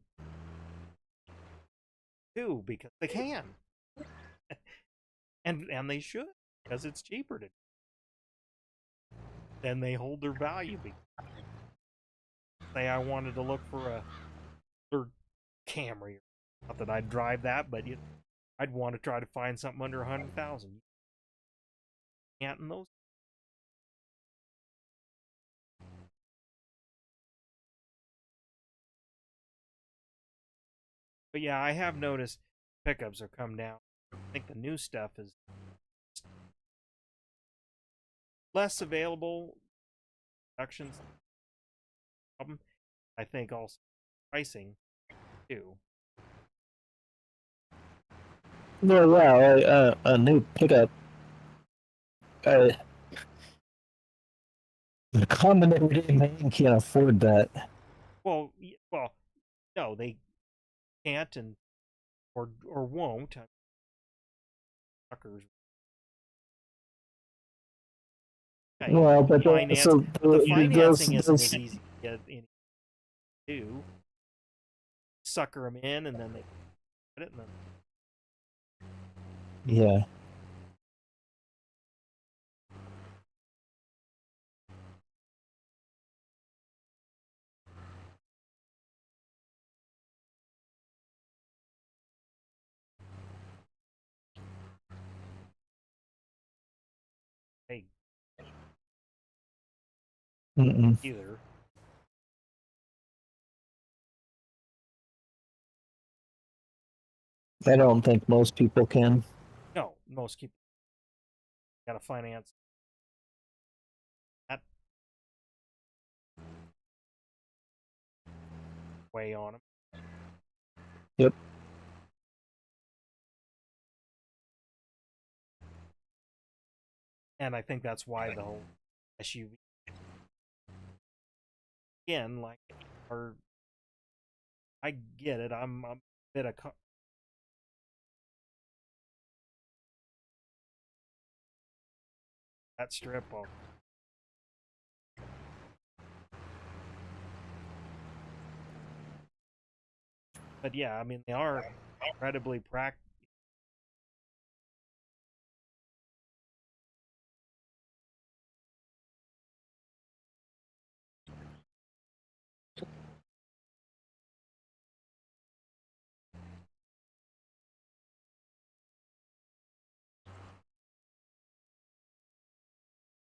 too because they can, and they should because it's cheaper to. Then they hold their value. Say I wanted to look for a third Camry. Not that I'd drive that, but I'd want to try to find something under 100,000. Can't in those. But yeah, I have noticed pickups are come down. I think the new stuff is less available. Productions problem. I think also pricing too. Well, yeah, a new pickup. Uh, the common everyday man can't afford that. Well, no, they can't and or won't. Suckers. Hey, Well, but finance, so but the those financing isn't as those easy to get any do. Sucker them in and then they get it and then yeah. hey Mm-mm. either. I don't think most people can. No, most people got to finance that way on them. Yep. And I think that's why the whole SUV again, like, or I get it. I'm a bit of that strip off. But yeah, I mean, they are incredibly practical.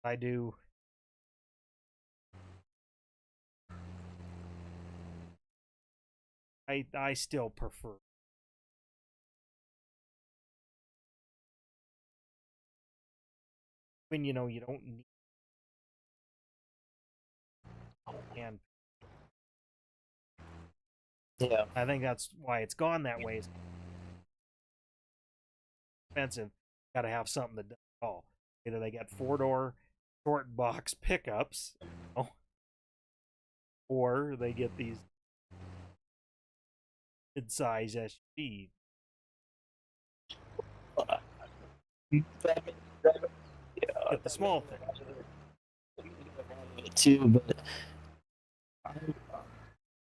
I do. I still prefer. When you know you don't need and Yeah. I think that's why it's gone that way. It's expensive. Got to have something that does it all. Either they got 4-door short box pickups, you know, or they get these mid-size SUVs. Get the small thing. Too, but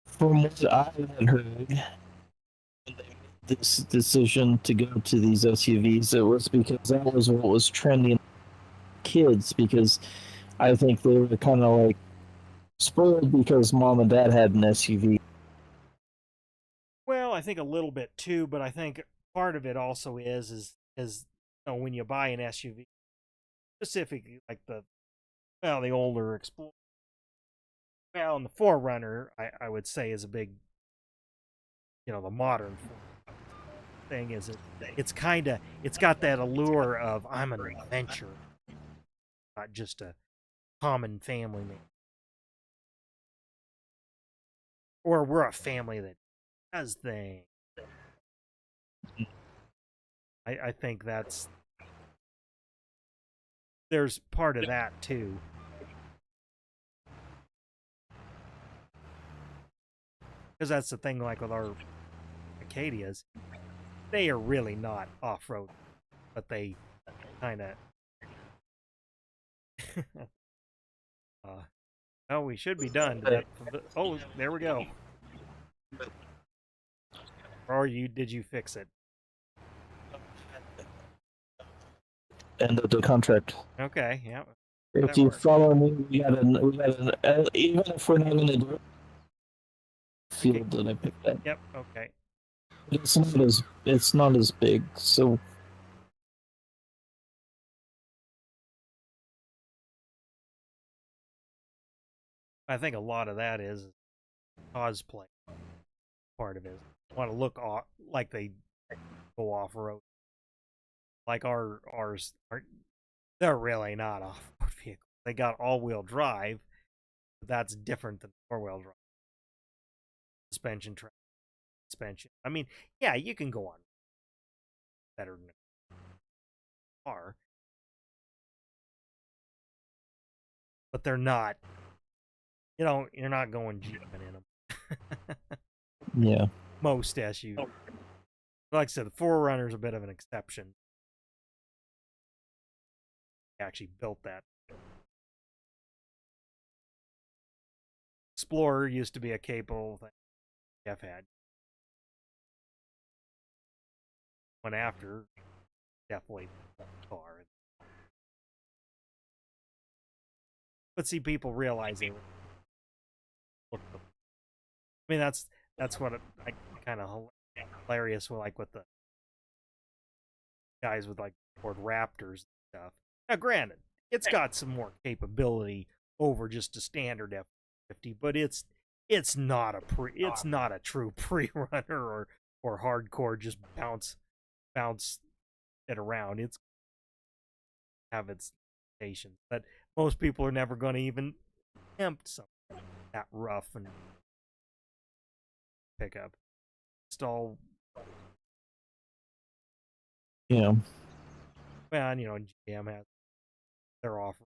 from what I had heard, this decision to go to these SUVs, it was because that was what was trending kids, because I think they were kind of like spoiled because mom and dad had an SUV. Well, I think a little bit too, but I think part of it also is you know, when you buy an SUV, specifically like the older Explorer, well, and the Forerunner, I would say is a big, you know, the modern thing is it's got that allure of I'm an adventure, not just a common family man, or we're a family that does things. I think there's part of that too, because that's the thing. Like with our Acadias, they are really not off road, but they kind of. Oh, we should be done. Oh, there we go. Or did you fix it? End of the contract. Okay, yeah. If That you works. follow me, even if we're not in the Okay. field that I picked up, Yep. Okay. it's not as big. So I think a lot of that is cosplay. Part of it. Want to look like they go off road. Like ours are. They're really not off road vehicles. They got all wheel drive, but that's different than 4-wheel drive. Suspension, suspension. I mean, yeah, you can go on better than a car, but they're not. You know, you're not going jeeping in them. yeah, Most SUVs. Like I said, the Forerunner's a bit of an exception. They actually built that. Explorer used to be a capable thing Jeff had. Went after, definitely car. But see, people realize they were. I mean, that's what I kind of hilarious. Like with the guys with like Ford Raptors and stuff. Now, granted, it's got some more capability over just a standard F-50, but it's not a true pre-runner or hardcore just bounce it around. It's have its limitations, but most people are never going to even attempt something that rough and pick up. It's all yeah. well, and, you know, GM has their offer.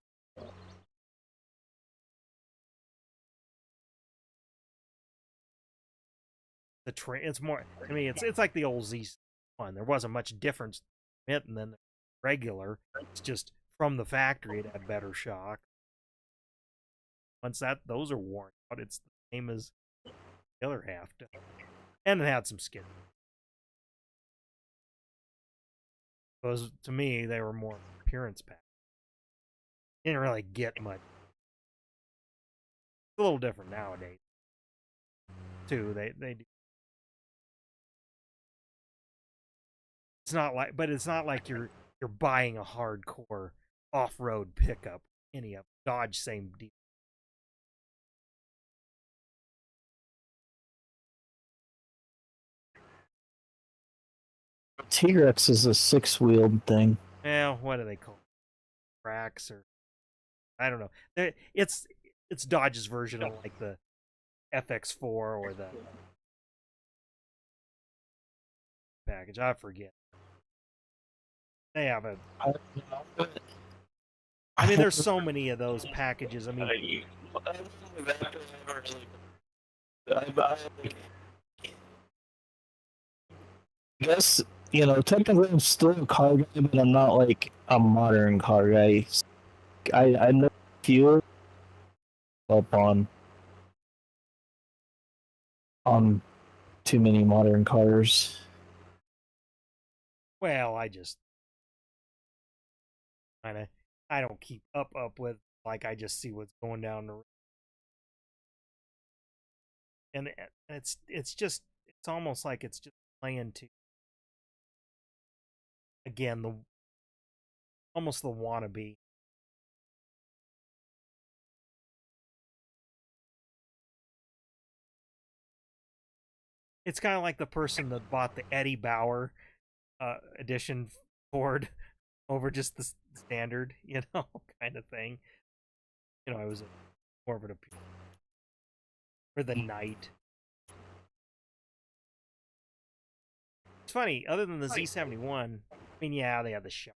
It's more to me. It's like the old Z1. There wasn't much difference in it and then the regular. It's just from the factory it had better shock. Once those are worn out, it's the same as the other half. And it had some skin. Those to me they were more appearance pack. Didn't really get much. It's a little different nowadays too. They do. It's not like you're buying a hardcore off-road pickup. Any of Dodge, same deal. T-Rex is a six-wheeled thing. Yeah, what do they call it? Tracks or I don't know. It's Dodge's version of like the FX4 or the package. I forget. They have a. I mean, there's so many of those packages. I mean, I guess, technically I'm still a car guy, but I'm not like a modern car guy. I know fewer up on too many modern cars. well, I just kind of I don't keep up with like I just see what's going down the road. And it's almost like it's just playing to again the almost the wannabe. It's kind of like the person that bought the Eddie Bauer edition Ford over just the standard, kind of thing. It was more of an appeal for the night. It's funny, other than the Z71, I mean, yeah, they have the shot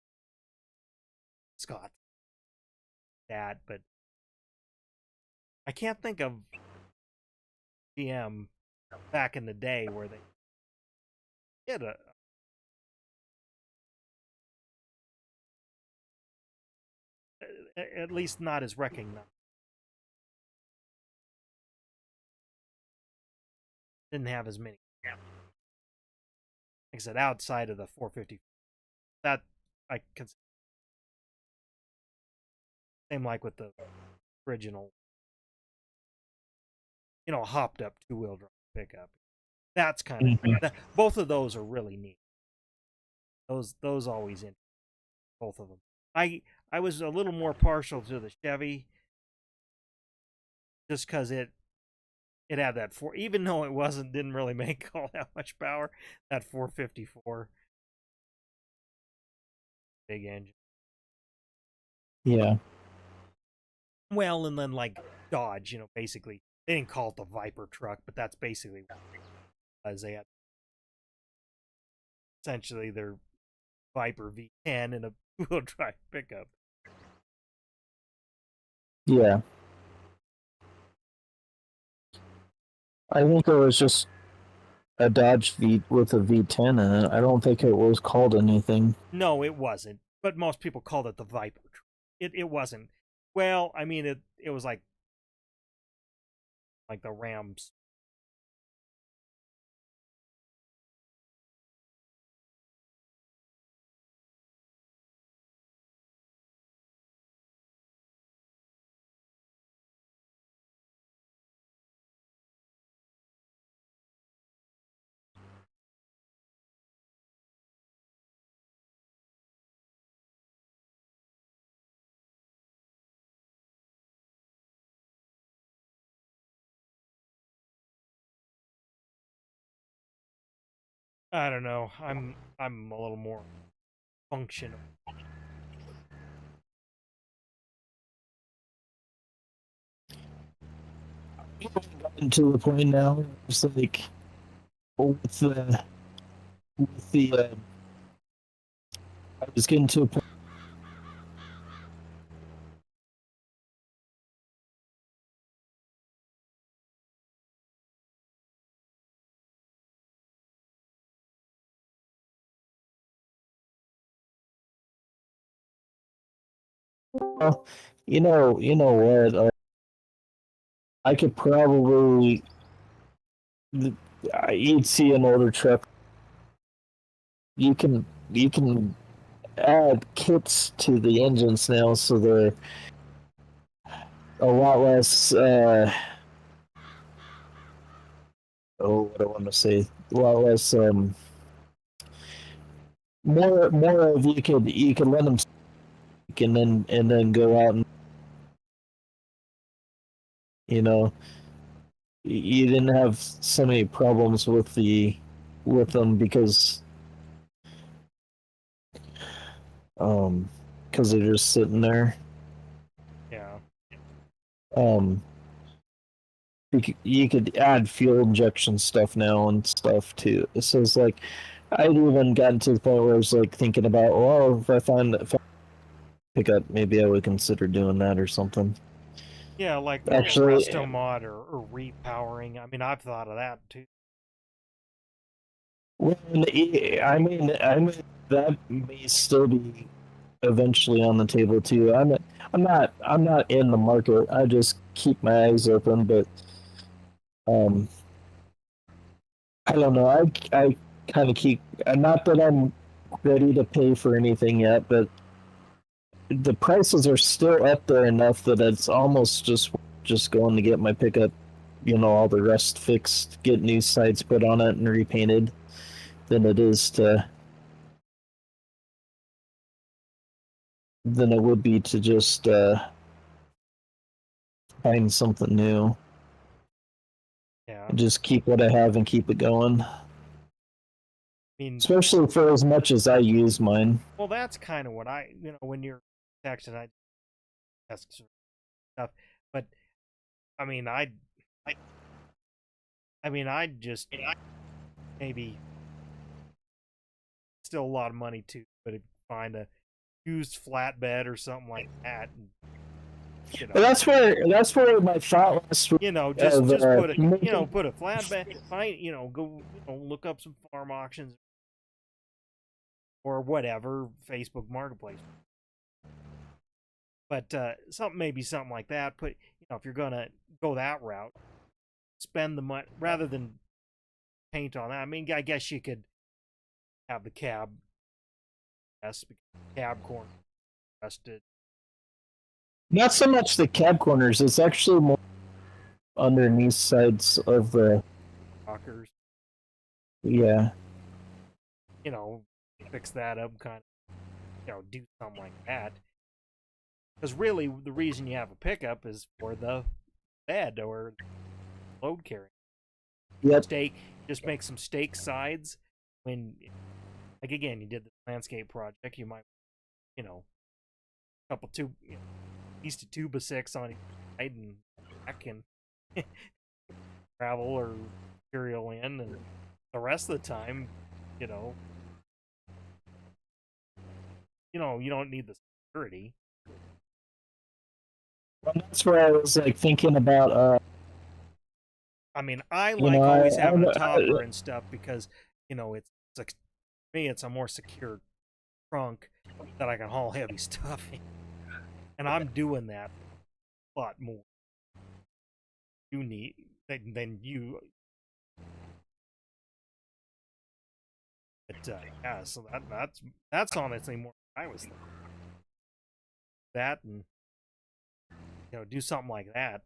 Scott that, but I can't think of GM back in the day where they did at least not as recognized. Didn't have as many. Like I said, outside of the 450, that I consider same like with the original, hopped up two-wheel drive pickup. That's kind of both of those are really neat. Those always in both of them. I was a little more partial to the Chevy just because it had that even though it didn't really make all that much power, that 454 big engine. Yeah. Well, and then like Dodge, basically they didn't call it the Viper truck, but that's basically what it was. They had essentially their Viper V10 in a wheel drive pickup. Yeah. I think it was just a Dodge V with a V10 in it. I don't think it was called anything. No, it wasn't. But most people called it the Viper truck. It wasn't. Well, I mean it was like the Rams. I don't know. I'm a little more functional. To the point now, it's like with the I was getting to a point Well, you know what? I could probably you'd see an older truck. You can add kits to the engines now, so they're a lot less. What do I want to say? A lot less. More of you could let them speak and then go out and you know you didn't have so many problems with them because they're just sitting there. Yeah. Um, you could add fuel injection stuff now and stuff too. So it's like I'd even gotten to the point where I was like thinking about, well, if I pick up, maybe I would consider doing that or something. Yeah, like Actually, resto mod or repowering. I mean, I've thought of that too. well, I mean that may still be eventually on the table too. I'm not in the market. I just keep my eyes open, but um, I don't know. I kind of keep not that I'm ready to pay for anything yet, but the prices are still up there enough that it's almost just going to get my pickup, all the rest fixed, get new sights put on it and repainted, than it is to than it would be to just find something new. Yeah. Just keep what I have and keep it going. I mean, Especially for as much as I use mine. well, that's kind of what when you're texting, I ask stuff, but I mean, I, I mean, I'd just maybe still a lot of money too, but if you find a used flatbed or something like that, and But that's where my thought last week just of put a making. put a flatbed, find go look up some farm auctions or whatever Facebook Marketplace. But something like that. Put if you're gonna go that route, spend the money rather than paint on that. I mean, I guess you could have the cab, yes, cab corner rusted Not so much the cab corners. It's actually more underneath sides of the. rockers. Yeah. You know, fix that up, kind of do something like that. Because really, the reason you have a pickup is for the bed or load carrying. Yep. Stake, just make some stake sides. When, like again, you did the landscape project, you might, a couple two, at least a tube of six on each side and back and travel or material in, and the rest of the time, you know, you don't need the security. Well, that's where I was like thinking about. I mean, I You like know, always having a topper and stuff because it's like me, it's a more secure trunk that I can haul heavy stuff in, and I'm doing that a lot more. You need than you, but yeah. So that's honestly more I was thinking that, and do something like that,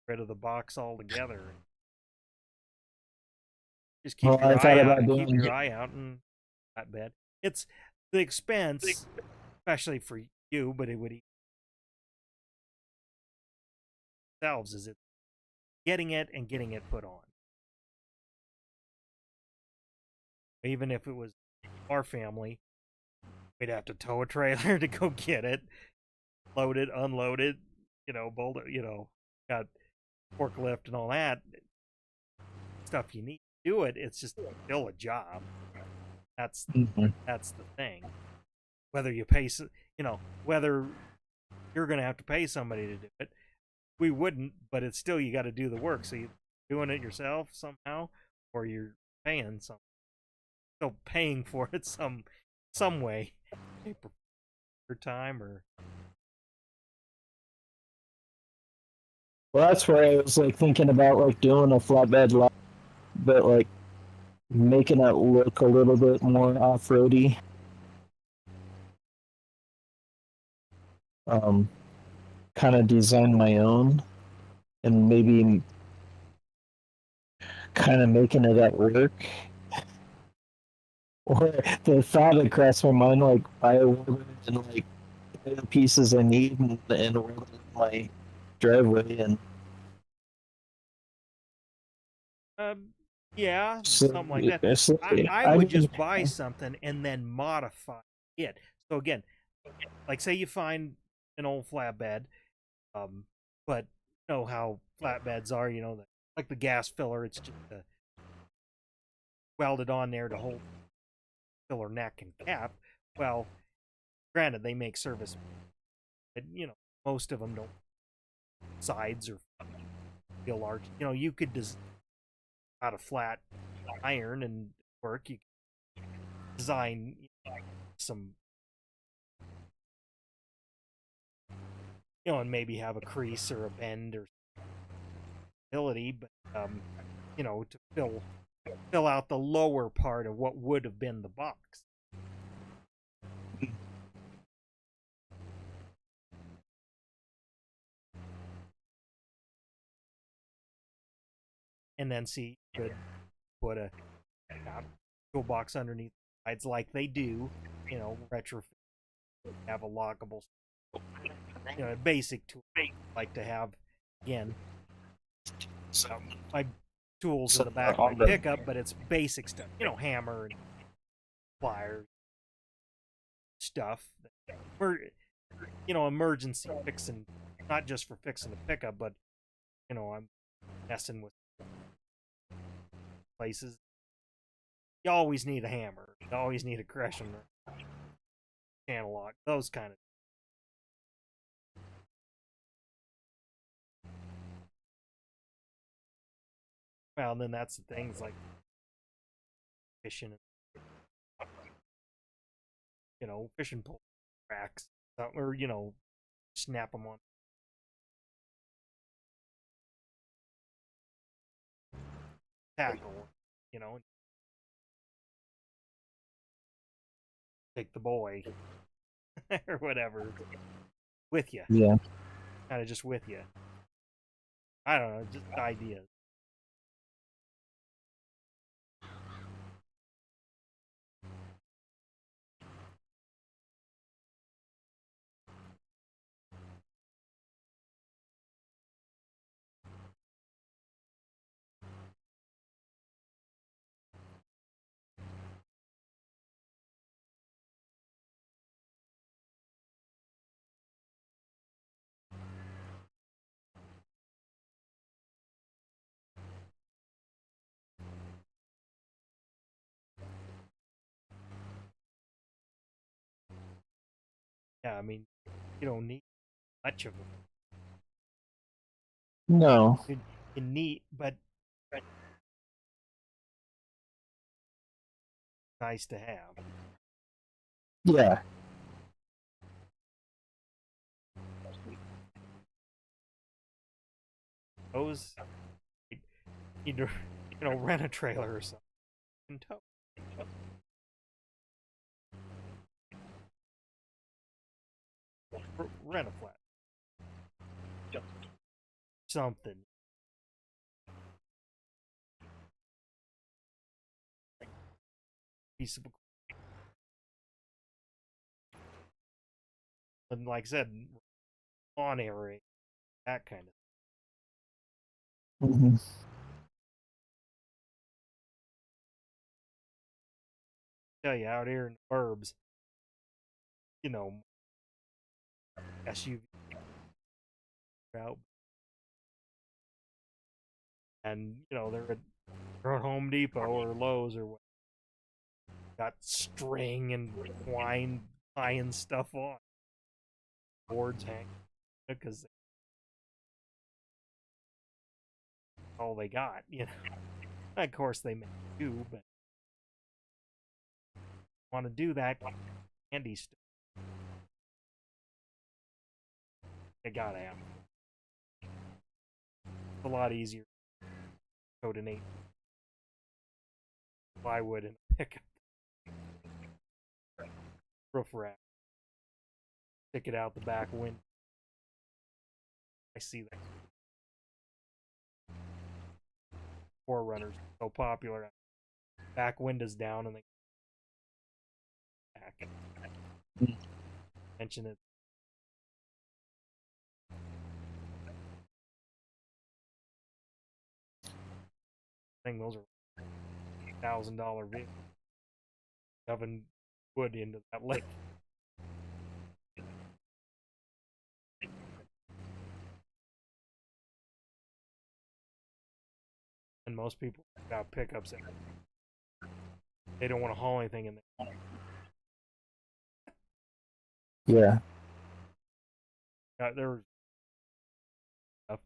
rid of the box altogether, and just well, keep I your thought eye out. about Keep doing. your eye out, and that bed. It's the expense, especially for you, but it would themselves is it getting it and getting it put on. Even if it was our family, we'd have to tow a trailer to go get it, load it, unload it, bolt it, got forklift and all that stuff you need to do it. It's just still a job. That's Mhm. that's the thing. Whether you pay, whether you're going to have to pay somebody to do it, we wouldn't, but it's still you got to do the work. So you're doing it yourself somehow, or you're paying some, still paying for it some way. your time or? Well, that's where I was like thinking about like doing a flatbed lot, but like making it look a little bit more off-roady. Um, kind of design my own, and maybe kind of making it at work. Or the thought that crossed my mind, like buy a wood and like buy the pieces I need and roll it in my driveway and Um, yeah, so, something like that. so I I would mean, just buy something and then modify it. So again, like say you find an old flatbed, um, but you know how flatbeds are, you know, like the gas filler, it's just welded on there to hold filler neck and cap. Well, granted, they make service, but you know, most of them don't sides or feel large. You know, you could out of flat iron and work. You could design some, you know, and maybe have a crease or a bend or ability, but you know, to fill out the lower part of what would have been the box. And then see, you could put a toolbox underneath the sides like they do, you know, retrofit, have a lockable, you know, a basic tool like to have. Again, my tools in the back of my on the pickup, but it's basic stuff, you know, hammer and pliers, stuff. You know, emergency fixing, not just for fixing the pickup, but you know, I'm messing with places. You always need a hammer. You always need a crushing channel lock. Those kind of. Well, and then that's the things like fishing, you know, fishing pole racks, or you know, snap them on tackle, you know, take the boy or whatever with you, yeah. kind of just with you. I don't know, just ideas. Yeah, I mean, you don't need much of them. No. You need, but nice to have. Yeah. Those you need to, you know, rent a trailer or something. And tow. Rent a flat, something. Piece of, and like I said, lawn area, that kind of. Hmm. Tell you out here in the burbs, you know, SUV out, and you know they're at Home Depot or Lowe's or what, got string and twine tying stuff on boards hanging because all they got, you know. Of course they make do, but want to do that handy stuff. They gotta have it. It's a lot easier to coordinate plywood and pick up roof rack. Stick it out the back window. I see that. Forerunners so popular. Back windows down and they back. Mention it. I think those are $1,000 vehicles. Shoving wood into that lake. And most people got pickups in it. They don't want to haul anything in there. Yeah. There was stuff.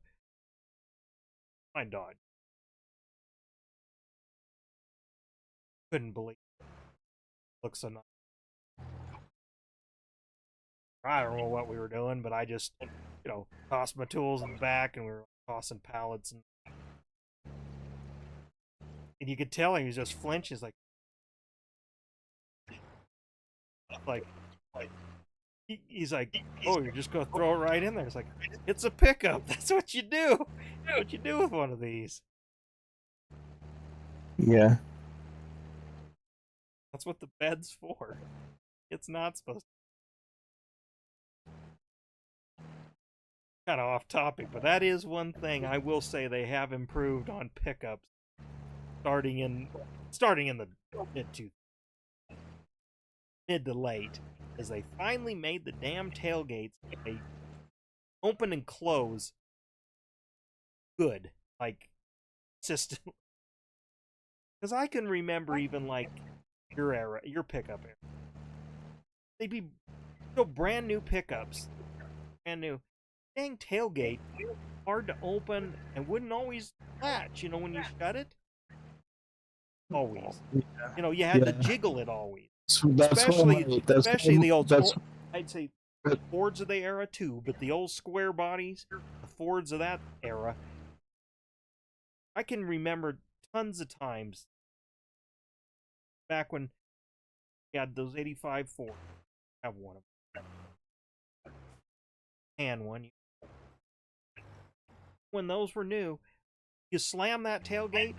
My dog couldn't believe it. Looks so nice. I don't know what we were doing, but I just, tossed my tools in the back and we were tossing pallets and you could tell he was just flinches like he's like, oh, you're just gonna throw it right in there. It's like, it's a pickup. That's what you do. That's what you do with one of these. Yeah. That's what the bed's for. It's not supposed to. Kind of off topic, but that is one thing I will say they have improved on pickups starting in the mid to late, is they finally made the damn tailgates they open and close good, like system. Because I can remember even like your pickup era, they'd be brand new pickups, brand new. Dang tailgate, hard to open and wouldn't always latch. When you shut it, always. Yeah. You had to jiggle it always. So Especially the old. I'd say But Fords of the era too, but the old square bodies, the Fords of that era, I can remember tons of times back when we had those 85 Fords. I have one of them. And one. When those were new, you slam that tailgate,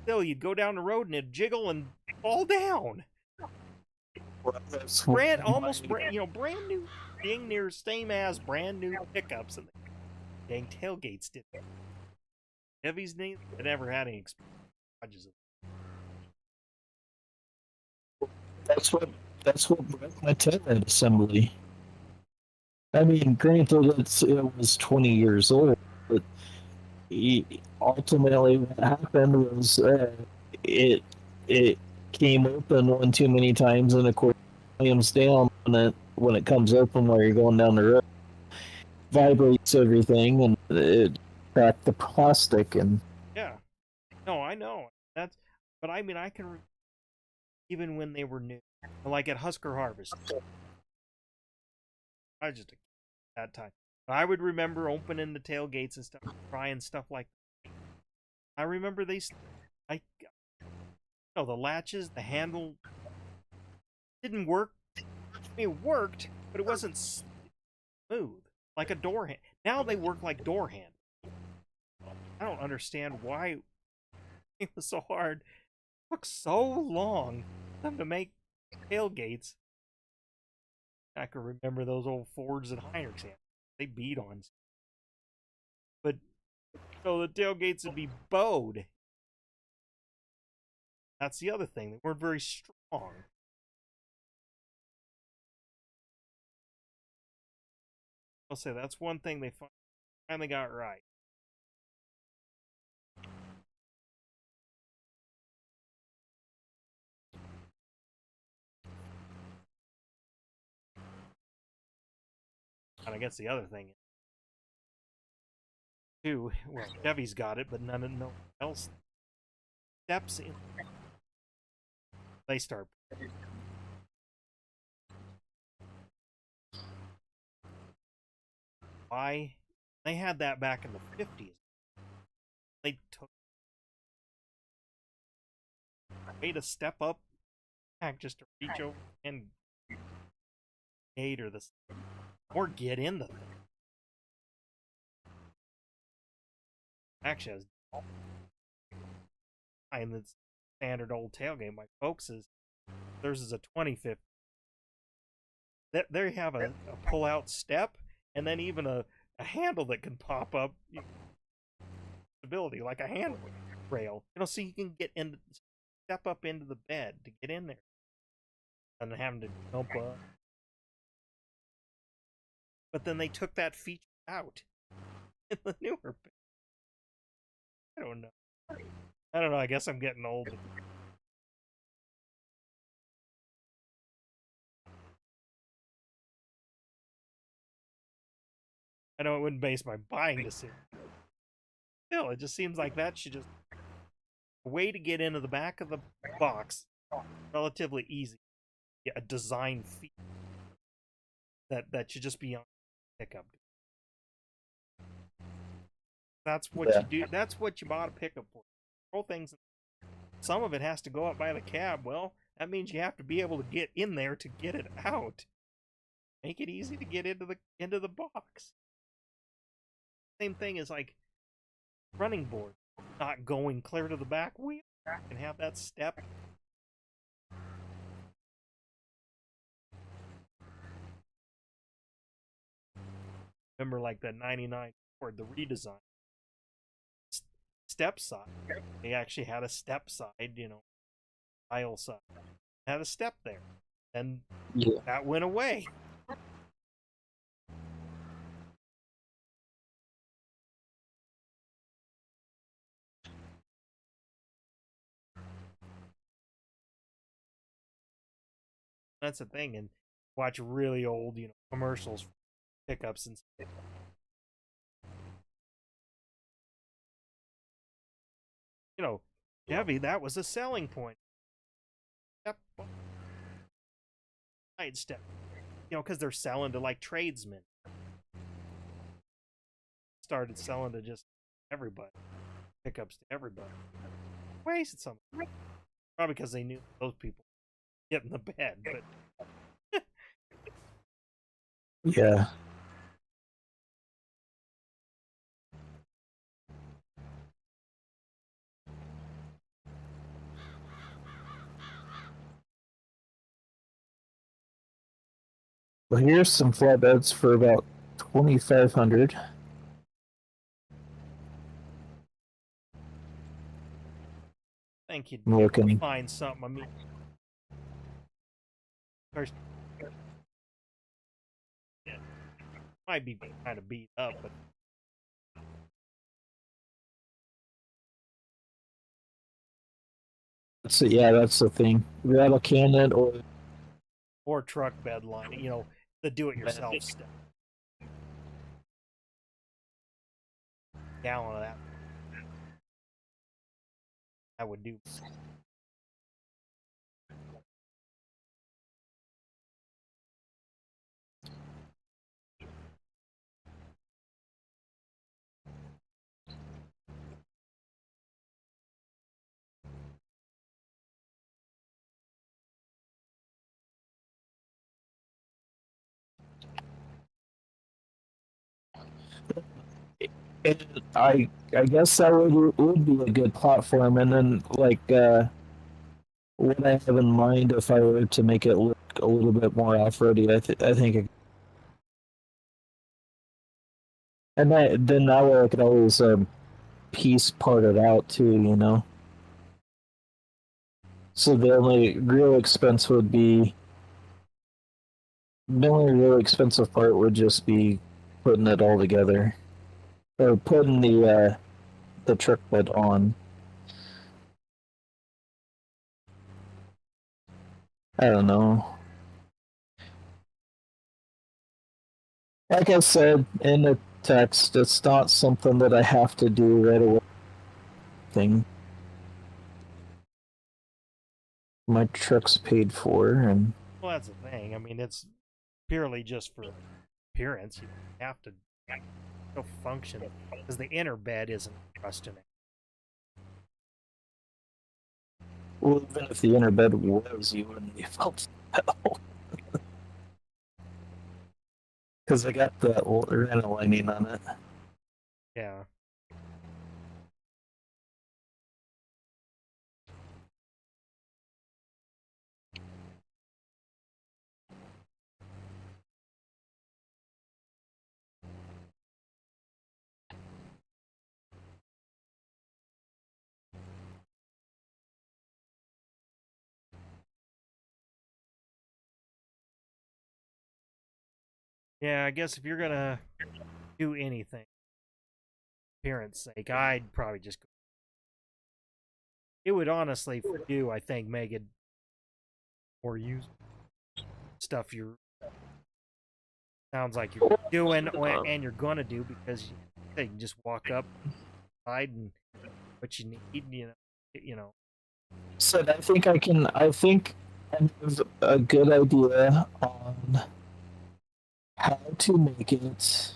still you'd go down the road and it'd jiggle and fall down. Brand new, being near same as brand new pickups, and the dang tailgates did that. Chevys never had any experience. That's what broke my tailgate assembly. I mean, granted, it was 20 years old, but ultimately what happened was it came open one too many times, and of course, volumes down when it comes open while you're going down the road, vibrates everything, and it cracked the plastic. And yeah, no, I know but I mean, I can even when they were new, like at Husker Harvest. I was just a kid at that time. But I would remember opening the tailgates and stuff, trying stuff like that. I remember the latches, the handle didn't work. I mean, it worked, but it wasn't smooth like a door hand. Now they work like door handles. I don't understand why it was so hard. It took so long for them to make tailgates. I can remember those old Fords and Heinrichs had. They beat on. But the tailgates would be bowed. That's the other thing. They weren't very strong. I'll say that's one thing they finally got right. And I guess the other thing too, well, Chevy's got it, but no one else steps in. They start. why they had that back in the 50s. They took a way to step up back just to reach over and gate or the or get in the thing. Actually, and the standard old tailgate. My folks is theirs is a 2050. They have a pull-out step and then even a handle that can pop up stability like a handrail. So you can get in, step up into the bed to get in there, and having to jump up. But then they took that feature out in the newer bed. I don't know. I guess I'm getting old. I know it wouldn't base my buying decision. Still, it just seems like that should just a way to get into the back of the box, relatively easy. Yeah, a design feature that should just be on pickup. That's what you do. That's what you bought a pickup for. Whole things. Some of it has to go up by the cab. Well, that means you have to be able to get in there to get it out. Make it easy to get into the box. Same thing as like running board, not going clear to the back wheel and have that step. Remember, like the '99 Ford, the redesign step side. They actually had a step side, aisle side. Had a step there, and that went away. That's the thing, and watch really old, commercials, pickups, and stuff. Chevy, that was a selling point. Step, side step, because they're selling to like tradesmen. Started selling to just everybody, pickups to everybody. Wasted some, probably because they knew those people get in the bed, but yeah. Well, here's some flatbeds for about 2,500. I think you'd find something. I mean, first, yeah, might be kind of beat up, but so yeah, that's the thing. Rattle cannon or truck bed lining. The do-it-yourself stuff. Gallon of that. I would do. I guess that would be a good platform, and then like what I have in mind if I were to make it look a little bit more off-roady, I think, and then that way I could always piece part it out too. So the only real expense would be the only real expensive part would just be putting it all together or putting the truck bed on. I don't know. Like I said in the text, it's not something that I have to do right away. Thing. My truck's paid for, and Well, that's the thing. I mean, it's purely just for appearance. You don't have to still function because the inner bed isn't rusting it. Well, even if the inner bed was, you wouldn't be felt metal. Because I got the Lorena lining on it. Yeah. Yeah, I guess if you're gonna do anything, appearance sake, I'd probably just go. It would honestly, for you, I think, make it more use stuff you're sounds like you're doing and you're gonna do because you can just walk up side and what you need, you know. So I think I can. I think I have a good idea on how to make it.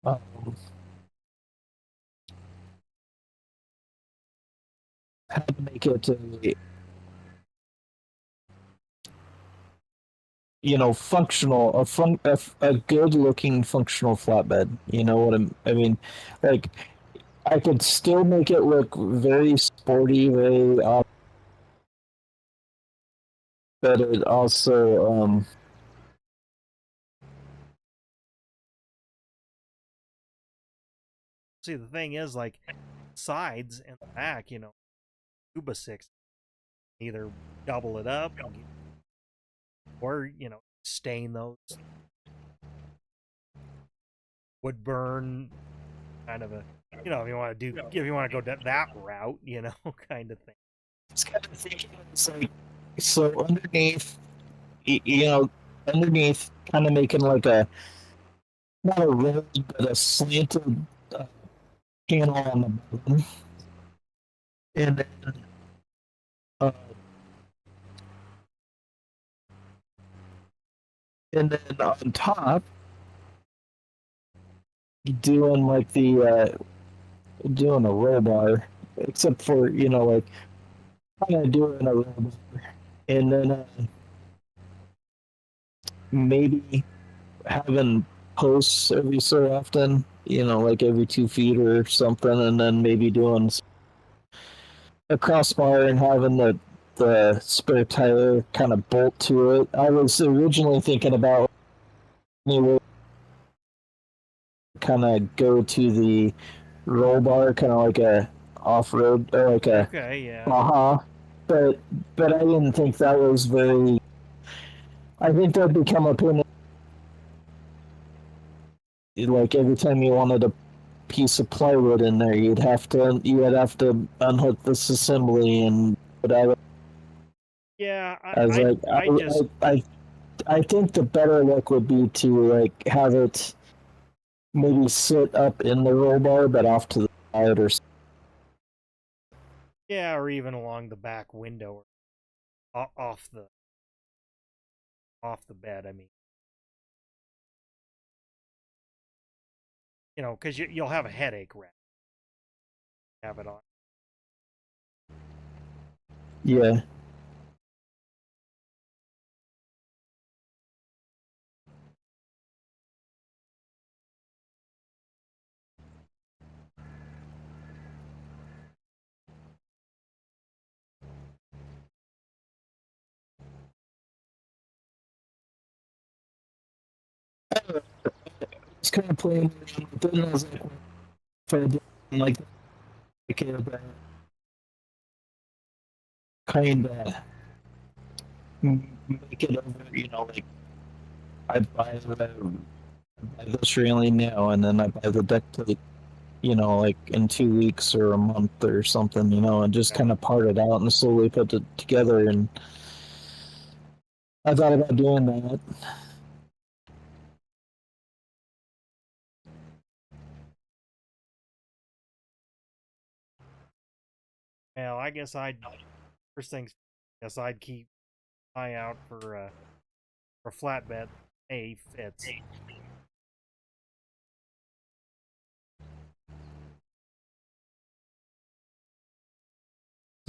Um, how to make it a functional, a good looking functional flatbed. You know what I mean? Like I could still make it look very sporty, very but it also See, the thing is, like, sides and the back, Cuba six, either double it up or stain those would burn kind of a if you want to go that route, kind of thing. it's kind of thinking it's like so underneath, you know, underneath, kind of making like a not a rolled but a slanted uh, panel on the bottom, and then uh, on top doing like the doing a roll bar, except for like kind of doing a roll bar, and then maybe having posts every so often, like every 2 feet or something, and then maybe doing a crossbar and having the spare tire kind of bolt to it. I was originally thinking about anyway, kind of go to the roll bar, kind of like a off road or like a Okay, yeah. but I didn't think that was very. I think that'd become a pain. Like every time you wanted a piece of plywood in there, you'd have to unhook this assembly and whatever. Yeah, I was like, I just I think the better look would be to like have it maybe sit up in the roll bar, but off to the side or. yeah, or even along the back window or off the bed. I mean, because you'll have a headache wrap. Have it on. Yeah. It's kind of playing around with it, and I was like, if I did like that, kind of make it over, like I buy this railing now, and then I buy the deck plate, like in 2 weeks or a month or something, and just Yeah. kind of part it out and slowly put it together. And I thought about doing that. Well, I guess first things. I guess I'd keep an eye out for flatbed. A fits.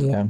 Yeah.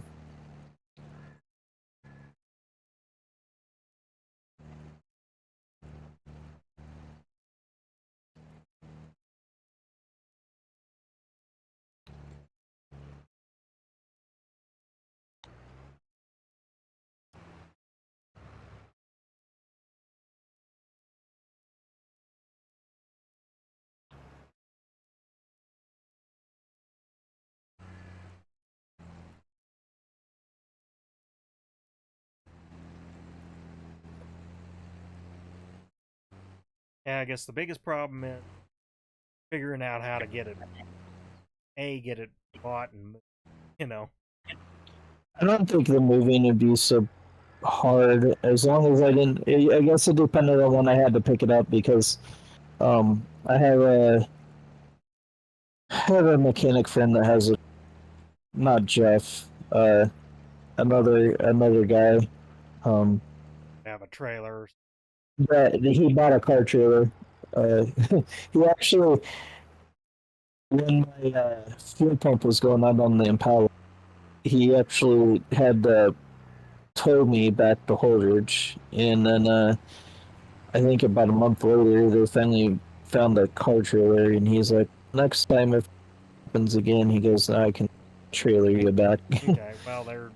Yeah, I guess the biggest problem is figuring out how to get it, get it bought and, you know. I don't think the moving would be so hard as long as I didn't. I guess it depended on when I had to pick it up because I have a mechanic friend that has a not Jeff, another guy, um, Have a trailer. that he bought a car trailer. Uh, he actually, when my fuel pump was going out on the Impala, he actually had tow me back to Holdridge, and then I think about a month later they finally found a car trailer, and he's like, next time if it happens again, he goes, I can trailer you back. Okay, well, they're.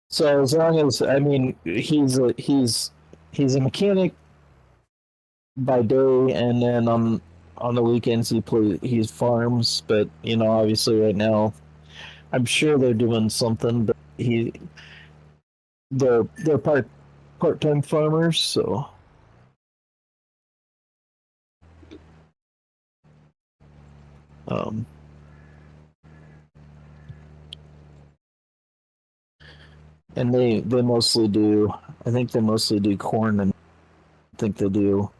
So as long as I mean he's a mechanic by day, and then on the weekends he farms. But you know, obviously right now I'm sure they're doing something. But they're part time farmers, so um, and they mostly do. I think they mostly do corn, and I think they do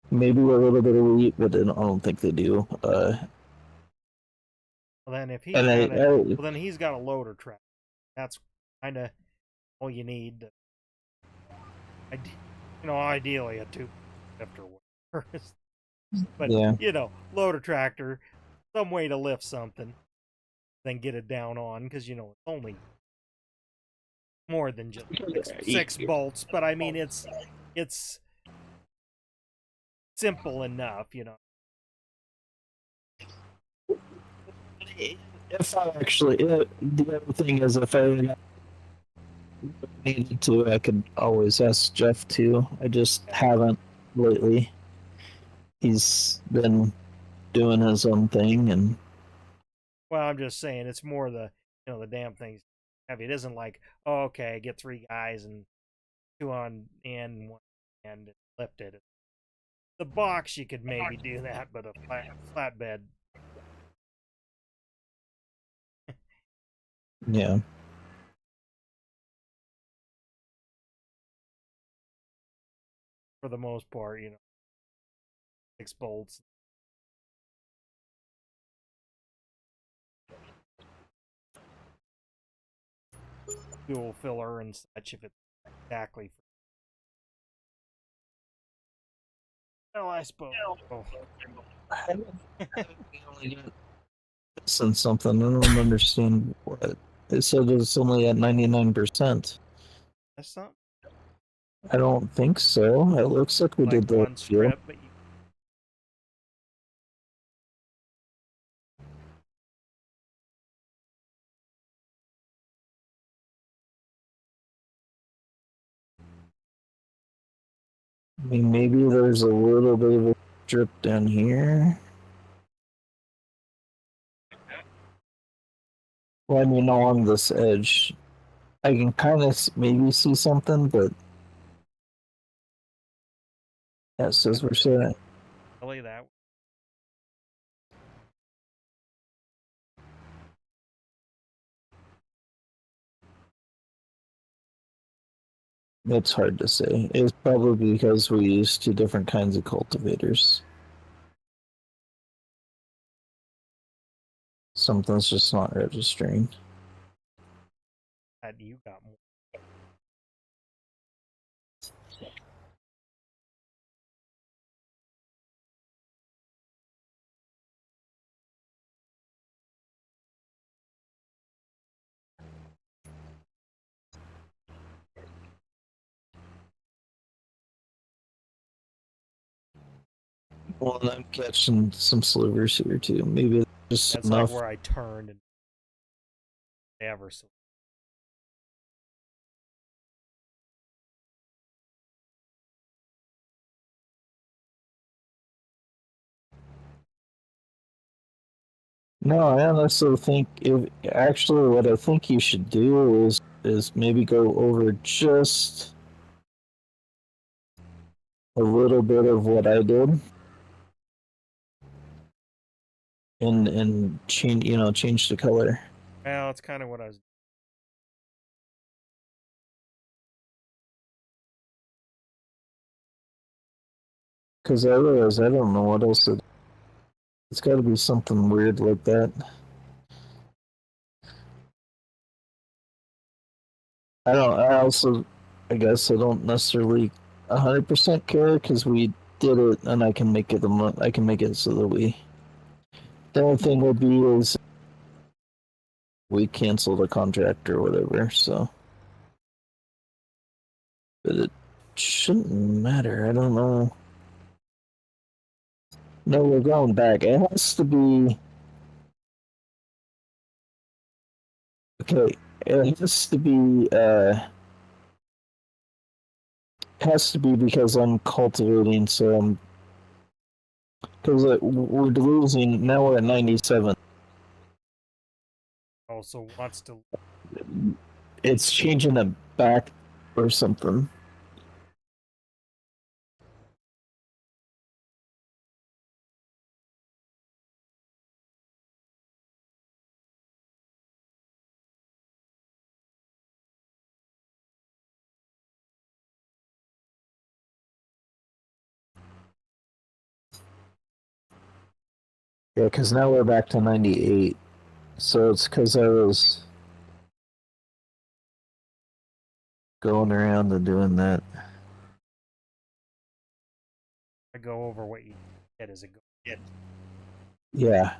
maybe a little bit of wheat, but I don't think they do. Well, then if he's And got a. Well, then he's got a loader track. That's kind of all you need. Ideally a two lifter, whatever. But yeah. loader tractor, some way to lift something, then get it down on, because it's only more than just six bolts. But I mean, it's simple enough. If I actually, the other thing is, if I needed to, I could always ask Jeff too. I just haven't lately. He's been doing his own thing, and Well, I'm just saying it's more the damn thing's heavy. It isn't like, oh, okay, get three guys and two on end, one and lift it. The box you could maybe do that, but a flatbed. yeah. For the most part, 6 bolts. Fuel filler and such if it's exactly for. Well, I suppose. Oh. I only got this and something. I don't understand what it said. It's only at 99%. That's something I don't think so. It looks like we like did the one deal. strip, but I mean, maybe there's a little bit of a strip down here. Well, I mean, along this edge, I can kind of maybe see something, but yeah, it says we're saying really that. it's hard to say. It's probably because we use two different kinds of cultivators. Something's just not registering. That you got more. Well, and I'm catching some slivers here too. Maybe just That's like enough. where I turned and ever so. No, I honestly think if actually what I think you should do is maybe go over just a little bit of what I did and change the color. Well, it's kind of what I was. Because I realize I don't know what else it's got to be something weird like that. I don't. I also, I guess I don't necessarily 100% care because we did it, and I can make it. I can make it so that we. The only thing would be is we cancel the contract or whatever. So, but it shouldn't matter. I don't know. No, we're going back. It has to be okay. It has to be. Has to be because I'm cultivating. So I'm because we're losing now. We're at 97. Also wants to. It's changing it back or something. Yeah, because now we're back to 98. So it's because I was going around and doing that. I go over what you get as a go. Yeah.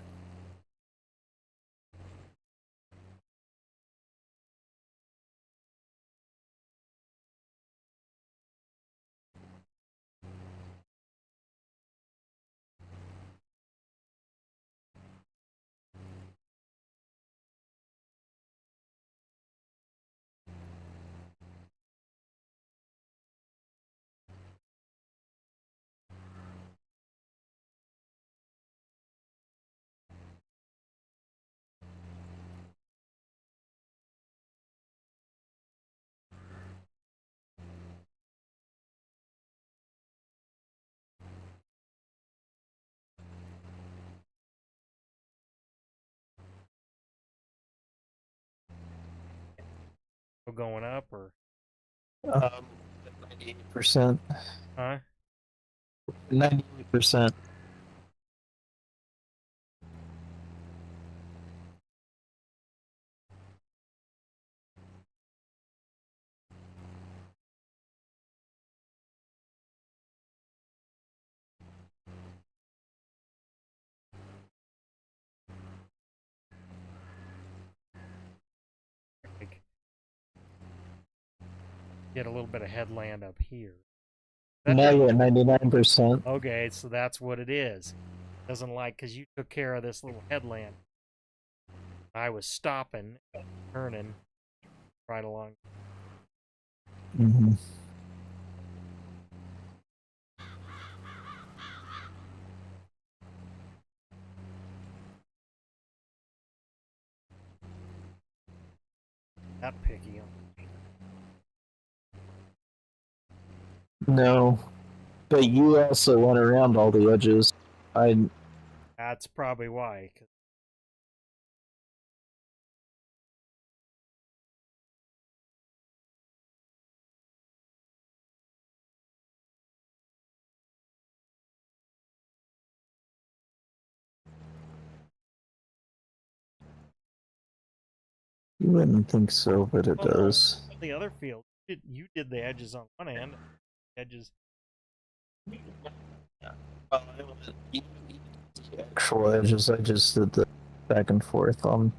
So going up or 98%. huh? 98%. Like get a little bit of headland up here. That Now didn't. you're at 99%. Okay, so that's what it is. Doesn't like because you took care of this little headland. I was stopping, turning right along. Mm-hmm. That picky on. No. But you also went around all the edges. I That's probably why. 'Cause you wouldn't think so, but it oh no, does. the other field. You did the edges on one end, edges. Actual edges, I just did the back and forth on.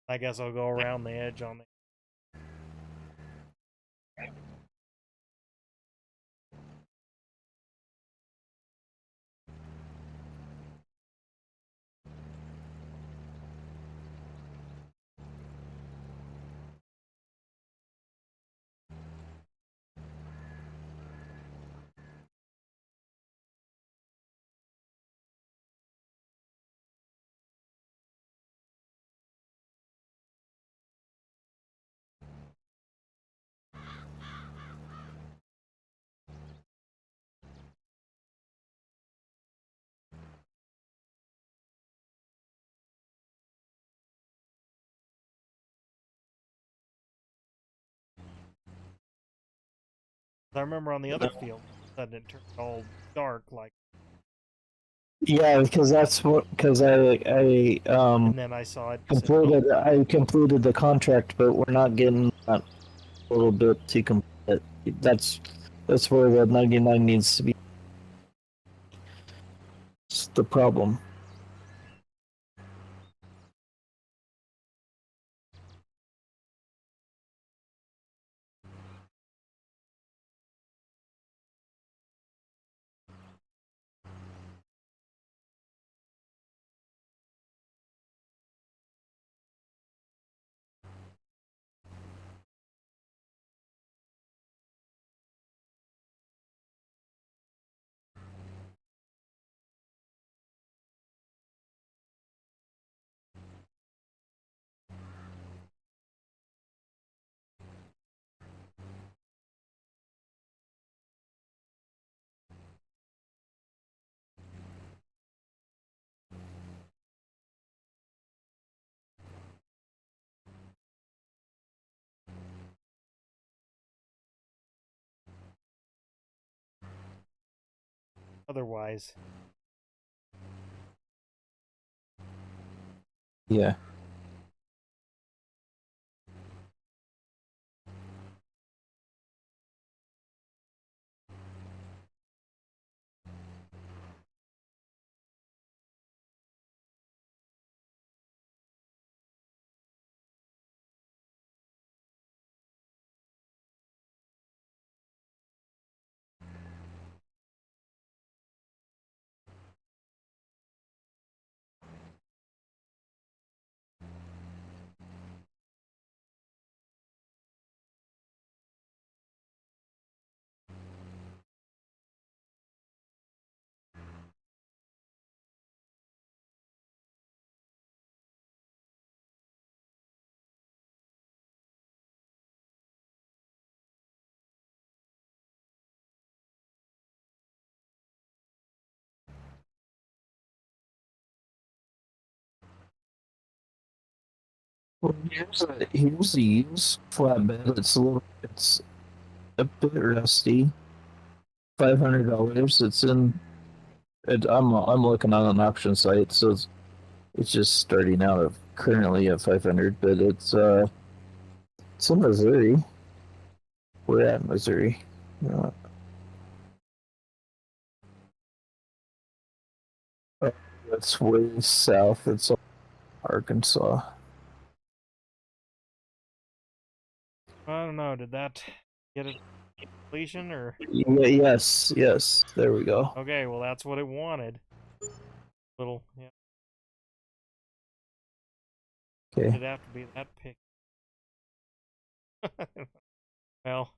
I guess I'll go around the edge on the. I remember on the other field, sudden it turned all dark, like, Yeah, because that's what because and then I saw it said, "Oh, I completed the contract, but we're not getting that little bit to complete it. That's where the 99 needs to be. It's the problem. otherwise." Yeah. Well, here's a used flatbed. It's a bit rusty. $500. It's in. I'm looking on an auction site, so it's just starting out of currently at 500, but it's in Missouri. We're at Missouri. Uh, it's way south. It's Arkansas. I don't know. Did that get it completion or? Yeah, yes. There we go. Okay, well that's what it wanted. Little, yeah. Okay. It'd have to be that pick. Well,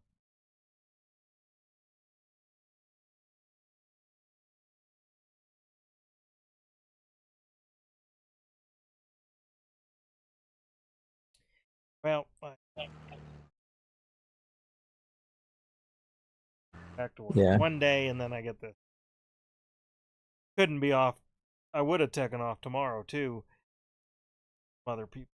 well, back to work. Yeah. One day, and then I get the. Couldn't be off. I would have taken off tomorrow too. Other people.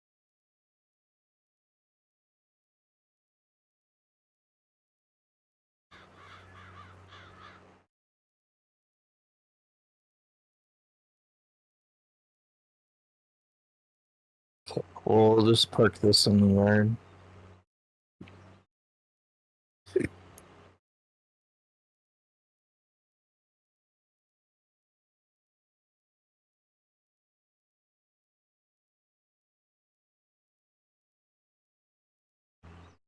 Okay. We'll just park this in the yard.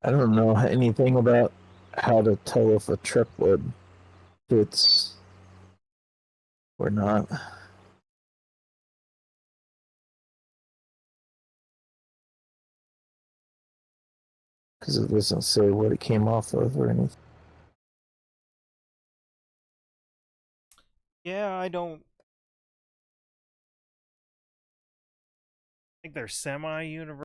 I don't know anything about how to tell if a truck would fits or not. Because it doesn't say what it came off of or anything. Yeah, I don't think they're semi-universal.